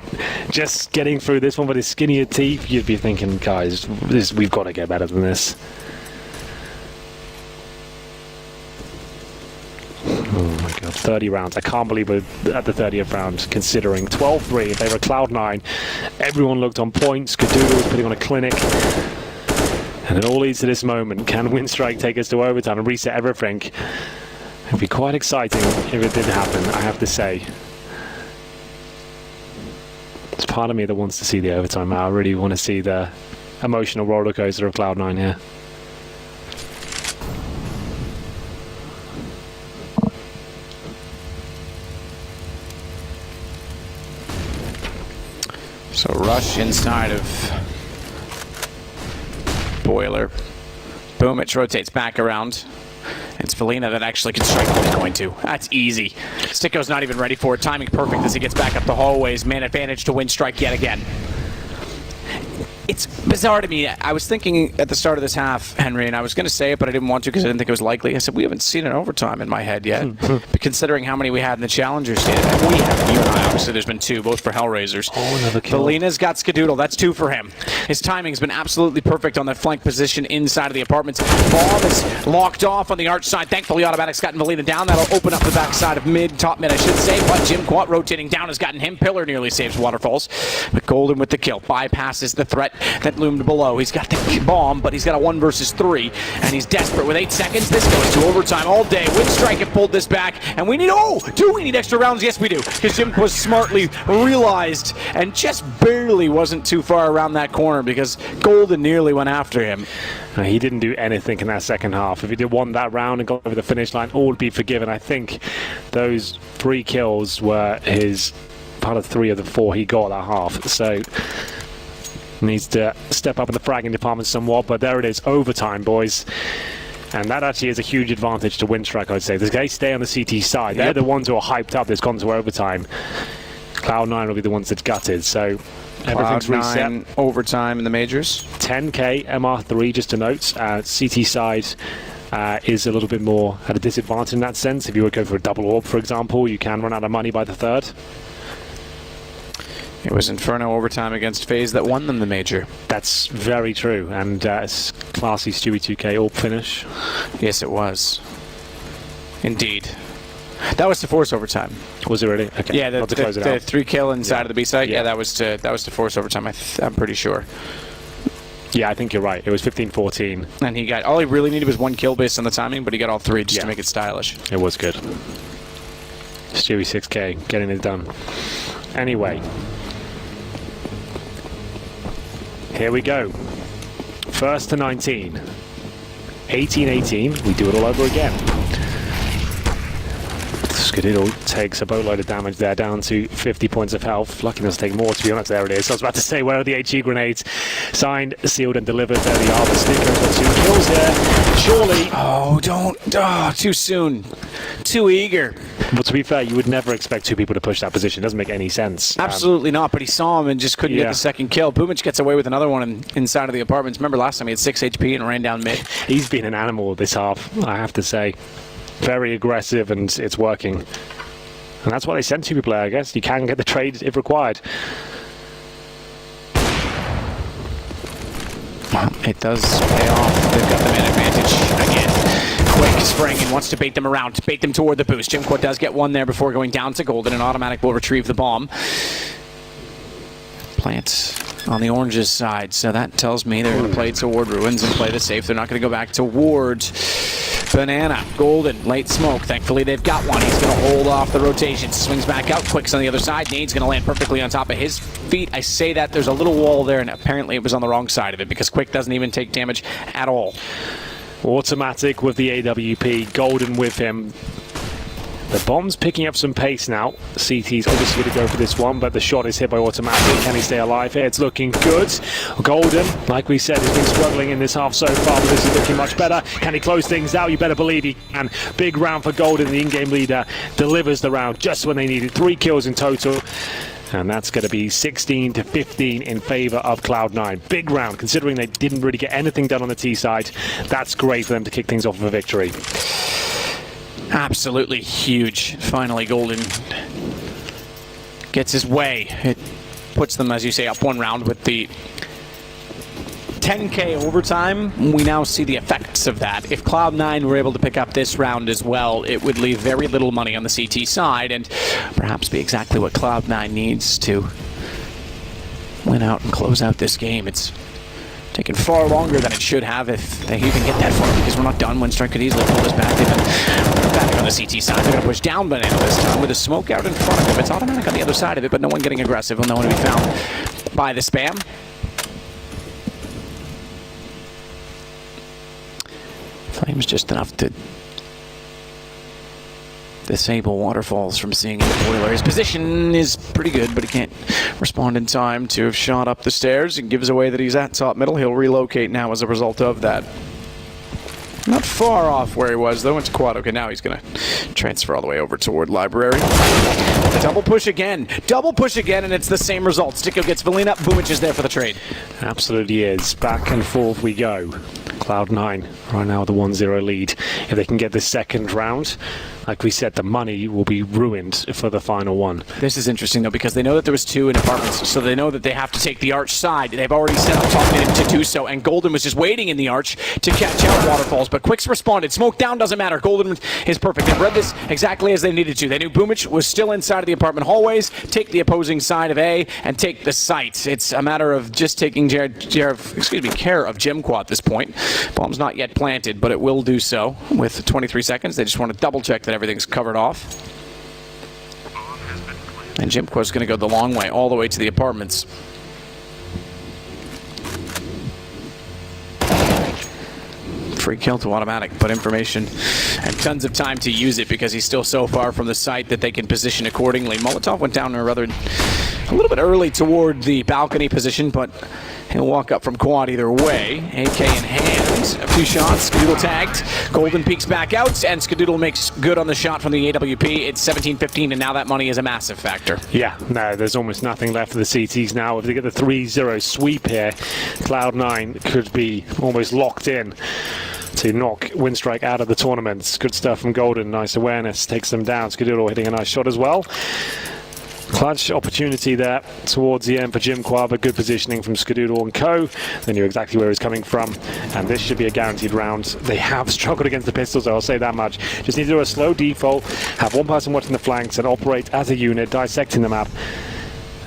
just getting through this one with his skinnier teeth, you'd be thinking, guys, we've got to get better than this. Oh my God, 30 rounds. I can't believe we're at the 30th round, considering 12-3 in favor of Cloud9. Everyone looked on point. Skadoodle was putting on a clinic. And it all leads to this moment. Can Winstrike take us to overtime and reset everything? It'd be quite exciting if it did happen, I have to say. There's part of me that wants to see the overtime. I really want to see the emotional roller coaster of Cloud9 here. So Rush inside of Boiler. Boomich rotates back around. It's Valina that actually can strike what he's going to. That's easy. Sticko's not even ready for it. Timing perfect as he gets back up the hallways. Man advantage to Winstrike yet again. It's bizarre to me. I was thinking at the start of this half, Henry, and I was going to say it, but I didn't want to because I didn't think it was likely. I said, we haven't seen an overtime in my head yet, considering how many we had in the Challenger stage. We have, you and I, obviously there's been 2, both for Hellraisers. Oh, another kill. Valina's got Skadoodle. That's 2 for him. His timing's been absolutely perfect on that flank position inside of the apartments. Bomb is locked off on the arch side. Thankfully, Automatic's gotten Valina down. That'll open up the backside of mid, top mid, I should say, but Jim Quat rotating down has gotten him. Pillar nearly saves Waterfalls, but Golden with the kill. Bypasses the threat that loomed below. He's got the bomb, but he's got a 1 versus 3, and he's desperate with 8 seconds. This goes to overtime all day. Winstrike have pulled this back, and we need, do we need extra rounds? Yes, we do, because Jim was smartly realized and just barely wasn't too far around that corner because Golden nearly went after him. He didn't do anything in that second half. If he did won that round and got over the finish line, all would be forgiven. I think those 3 kills were his part of 3 of the 4 he got that half. So needs to step up in the fragging department somewhat, but there it is, overtime, boys. And that actually is a huge advantage to Winstrike, I'd say. They stay on the CT side. They're the ones who are hyped up. That's gone to overtime. Cloud9 will be the ones that gutted. So everything's reset. Overtime in the majors. 10k MR3, just to note. CT side is a little bit more at a disadvantage in that sense. If you were going for a double orb, for example, you can run out of money by the 3rd. It was Inferno overtime against FaZe that won them the major. That's very true, and classy Stewie 2K orb finish. Yes, it was. Indeed. That was to force overtime. Was it really? Okay. Yeah, the 3-kill inside of the B site. Yeah, that was to force overtime. I'm pretty sure. Yeah, I think you're right. It was 15-14. And he got all he really needed was 1 kill based on the timing, but he got all 3 just to make it stylish. It was good. Stewie 6K getting it done. Anyway. Here we go. 1st to 19. 18-18. We do it all over again. Skadiddle takes a boatload of damage there, down to 50 points of health. Lucky doesn't take more, to be honest. There it is. I was about to say, where are the HE grenades? Signed, sealed, and delivered. There they are. The Sticker's got 2 kills there. Surely. Oh, don't. Oh, too soon. Too eager. But to be fair, you would never expect 2 people to push that position. It doesn't make any sense. Absolutely not, but he saw him and just couldn't get the second kill. Boomich gets away with another one inside of the apartments. Remember last time he had 6 HP and ran down mid? He's been an animal this half, I have to say. Very aggressive, and it's working. And that's why they send 2 people there, I guess. You can get the trade if required. Well, it does pay off. They've got the man advantage again. Quick spraying and wants to bait them around, bait them toward the boost. Jimquat does get one there before going down to Golden, and automatic will retrieve the bomb. Plant on the Orange's side, so that tells me they're going to play toward Ruins and play the safe. They're not going to go back toward Banana. Golden, late smoke. Thankfully, they've got one. He's going to hold off the rotation. Swings back out. Quick's on the other side. Nade's going to land perfectly on top of his feet. I say that there's a little wall there, and apparently it was on the wrong side of it because Quick doesn't even take damage at all. Automatic with the AWP. Golden with him. The bomb's picking up some pace now. CT's obviously going to go for this one, but the shot is hit by automatic. Can he stay alive here? It's looking good. Golden, like we said, has been struggling in this half so far, but this is looking much better. Can he close things out? You better believe he can. Big round for Golden. The in-game leader delivers the round just when they need it. 3 kills in total. And that's going to be 16-15 in favor of Cloud9. Big round, considering they didn't really get anything done on the T side. That's great for them to kick things off with a victory. Absolutely huge. Finally, Golden gets his way. It puts them, as you say, up 1 round with the 10k overtime. We now see the effects of that. If Cloud9 were able to pick up this round as well, it would leave very little money on the CT side and perhaps be exactly what Cloud9 needs to win out and close out this game. It's taken far longer than it should have if they even get that far, because we're not done. Winstrike could easily pull this back. They've been back on the CT side. They're going to push down Banana this time with a smoke out in front of him. It's automatic on the other side of it, but no one getting aggressive. Will no one be found by the spam. Flame's just enough to disable Waterfalls from seeing in the boiler. His position is pretty good, but he can't respond in time to have shot up the stairs. It gives away that he's at top middle. He'll relocate now as a result of that. Not far off where he was, though. Went to quad. Okay, now he's going to transfer all the way over toward Library. Double push again, and it's the same result. Sticko gets Valina. Boomich is there for the trade. Absolutely is. Back and forth we go. Cloud9 right now with the 1-0 lead. If they can get this second round, like we said, the money will be ruined for the final one. This is interesting, though, because they know that there was 2 in apartments, so they know that they have to take the arch side. They've already set up top mid to do so, and Golden was just waiting in the arch to catch out Waterfalls, but Quicks responded. Smoke down doesn't matter. Golden is perfect. They've read this exactly as they needed to. They knew Boomich was still inside of the apartment hallways, take the opposing side of A, and take the site. It's a matter of just taking care of Jimqua at this point. Bomb's not yet planted, but it will do so with 23 seconds. They just want to double-check that everything's covered off. And Jimqua's going to go the long way, all the way to the apartments. Free kill to automatic, but information and tons of time to use it because he's still so far from the site that they can position accordingly. Molotov went down a little bit early toward the balcony position, but he'll walk up from quad either way. AK in hand, a few shots, Skadoodle tagged. Golden peeks back out, and Skadoodle makes good on the shot from the AWP. It's 17-15, and now that money is a massive factor. Yeah, no, there's almost nothing left for the CTs now. If they get the 3-0 sweep here, Cloud9 could be almost locked in to knock Winstrike out of the tournament. Good stuff from Golden, nice awareness, takes them down. Skadoodle hitting a nice shot as well. Clutch opportunity there towards the end for Jimqua, but good positioning from Skadoodle and co. They knew exactly where he was coming from, and this should be a guaranteed round. They have struggled against the pistols, I'll say that much. Just need to do a slow default, have one person watching the flanks and operate as a unit, dissecting the map,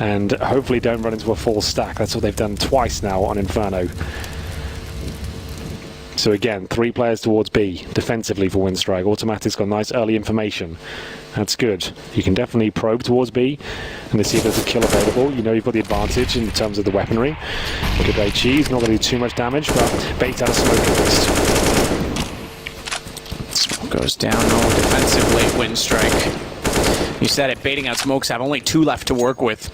and hopefully don't run into a full stack. That's what they've done twice now on Inferno. So again, 3 players towards B, defensively for Winstrike. Automatic's got nice early information. That's good. You can definitely probe towards B and to see if there's a kill available. You know you've got the advantage in terms of the weaponry. Good HE, not going to do too much damage, but baits out of smoke at least. Smoke goes down all defensively, Winstrike. You said it, baiting out smokes have only 2 left to work with.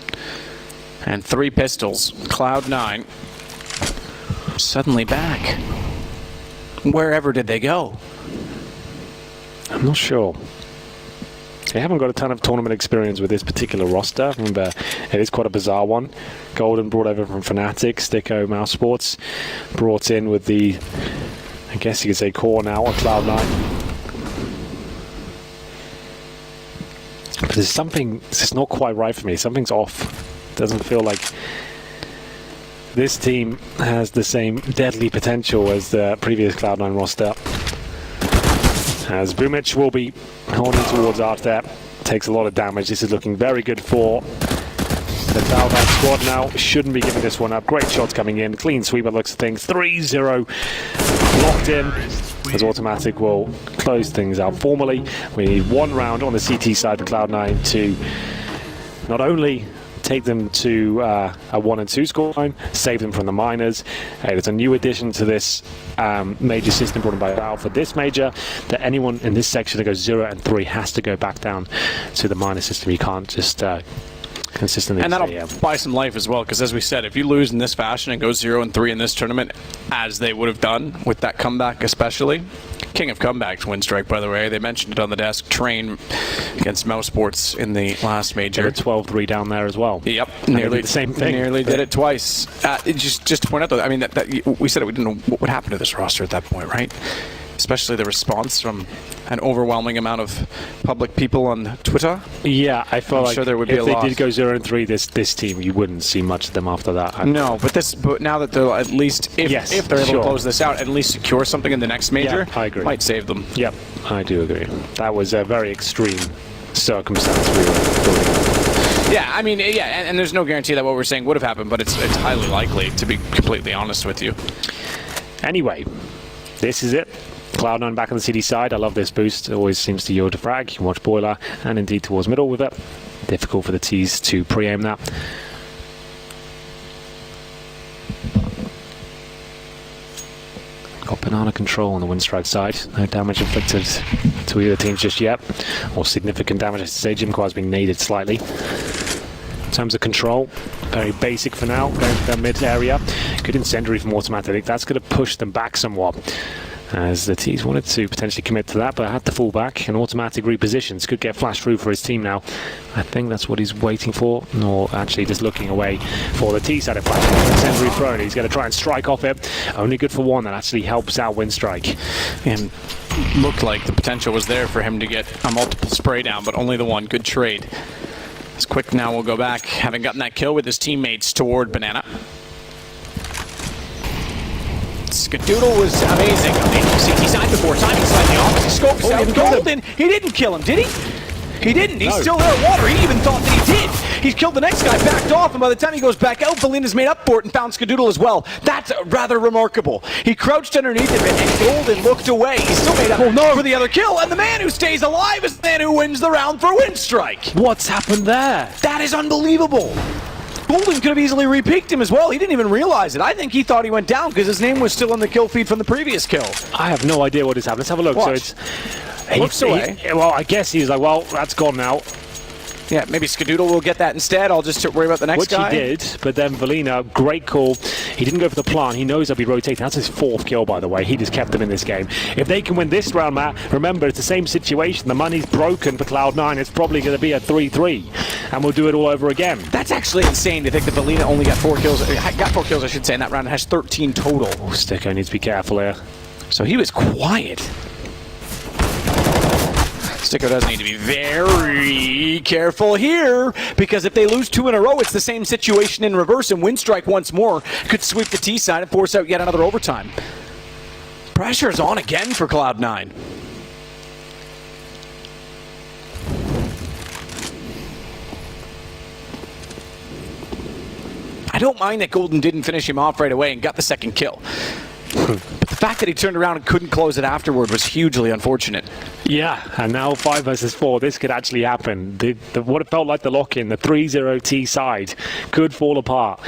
And 3 pistols. Cloud9 suddenly back. Wherever did they go? I'm not sure. They haven't got a ton of tournament experience with this particular roster. Remember, it is quite a bizarre one. Golden brought over from Fnatic, Sticko, Mouse Sports, brought in with the, I guess you could say, core now on Cloud9. But there's something, it's just not quite right for me. Something's off. Doesn't feel like this team has the same deadly potential as the previous Cloud9 roster. As Boomich will be holding towards Arch there. Takes a lot of damage. This is looking very good for the Cloud9 squad now. Shouldn't be giving this one up. Great shots coming in. Clean sweep, it looks of things. 3-0 locked in. As Automatic will close things out formally. We need 1 round on the CT side for Cloud9 to not only take them to a 1 and 2 scoreline, save them from the minors. It's a new addition to this major system brought in by Valve for this major, that anyone in this section that goes 0 and 3 has to go back down to the minor system. You can't just consistently. And that'll buy some life as well, because as we said, if you lose in this fashion and go 0 and 3 in this tournament, as they would have done with that comeback especially, king of comebacks, Winstrike, by the way. They mentioned it on the desk. Train against Mouse Sports in the last major. 12-3 down there as well. Yep, nearly the same thing. Nearly did it twice. Just to point out, though, I mean, that we said it. We didn't know what would happen to this roster at that point, right? Especially the response from an overwhelming amount of public people on Twitter. Yeah, I felt like sure there would be if a they loss. did go 0 and 3, this team, you wouldn't see much of them after that. No, but now that they'll at least, if they're able to close this out, at least secure something in the next major, I agree. Might save them. Yep, I do agree. That was a very extreme circumstance we were building. Yeah, I mean, and there's no guarantee that what we're saying would have happened, but it's highly likely, to be completely honest with you. Anyway, this is it. Cloud9 back on the CD side. I love this boost. It always seems to yield to frag. You can watch Boiler and indeed towards middle with it. Difficult for the T's to pre-aim that. Got banana control on the Winstrike side. No damage inflicted to either teams just yet. Or significant damage, I should say. Jimqua's being naded slightly. In terms of control, very basic for now. Going to the mid area. Good incendiary from Automatic. That's going to push them back somewhat. as the T's wanted to potentially commit to that, but had to fall back, and automatic repositions could get flashed through for his team now. I think that's what he's waiting for, or actually just looking away for the T side of flash. Secondary thrown, he's going to try and strike off it. Only good for one, that actually helps out Winstrike. And looked like the potential was there for him to get a multiple spray down, but only the one. Good trade. It's quick now, we'll go back, having gotten that kill with his teammates toward Banana. Skadoodle was amazing on the CT side before, timing slightly off. He scopes out Golden. He didn't kill him, did he? He didn't. He's still there at water. He even thought that he did. He's killed the next guy, backed off, and by the time he goes back out, Valina's made up for it and found Skadoodle as well. That's rather remarkable. He crouched underneath him, and Golden looked away. He still made up for the other kill, and the man who stays alive is the man who wins the round for Winstrike. What's happened there? That is unbelievable. Golden could have easily re-peeked him as well. He didn't even realize it. I think he thought he went down because his name was still on the kill feed from the previous kill. I have no idea what has happened. Let's have a look. Watch. So it's looks away. Well, I guess he's like, well, that's gone now. Yeah, maybe Skadoodle will get that instead. I'll just worry about the next guy. Which he did, but then Valina, great call. He didn't go for the plan. He knows they'll be rotating. That's his 4th kill, by the way. He just kept them in this game. If they can win this round, Matt, remember, it's the same situation. The money's broken for Cloud9. It's probably going to be a 3-3, and we'll do it all over again. That's actually insane to think that Valina only got 4 kills. Got 4 kills, I should say, in that round. It has 13 total. Oh, Sticko needs to be careful here. So he was quiet. Sticko does need to be very careful here, because if they lose 2 in a row, it's the same situation in reverse, and Winstrike once more could sweep the T side and force out yet another overtime. Pressure's on again for Cloud9. I don't mind that Golden didn't finish him off right away and got the second kill. But the fact that he turned around and couldn't close it afterward was hugely unfortunate. Yeah, and now 5 versus 4, this could actually happen. What it felt like the lock-in, the 3-0 T side, could fall apart.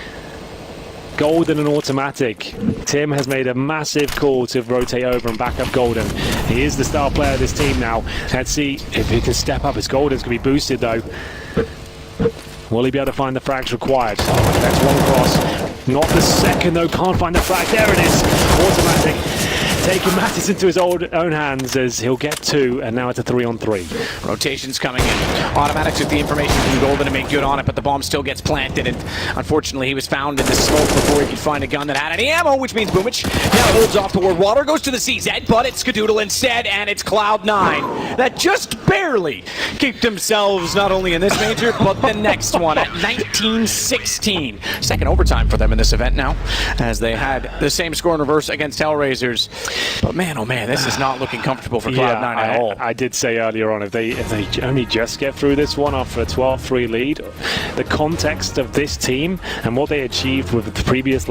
Golden and automatic. Tim has made a massive call to rotate over and back up Golden. He is the star player of this team now. Let's see if he can step up. His Golden's going to be boosted, though. Will he be able to find the frags required? That's one cross. Not the second, though. Can't find the frag. There it is. Automatic. Taking matters into his own hands as he'll get 2, and now it's a 3-on-3. Rotations coming in. Automatic took the information from Golden to make good on it, but the bomb still gets planted, and unfortunately he was found in the smoke before he could find a gun that had any ammo, which means Boomich now holds off toward water, goes to the CZ, but it's Skadoodle instead, and it's Cloud9 that just barely keep themselves not only in this major, but the next one at 19-16. Second overtime for them in this event now, as they had the same score in reverse against Hellraisers. But man, oh man, this is not looking comfortable for Cloud9 at all. I did say earlier on, if they only just get through this one after a 12-3 lead, the context of this team and what they achieved with the previous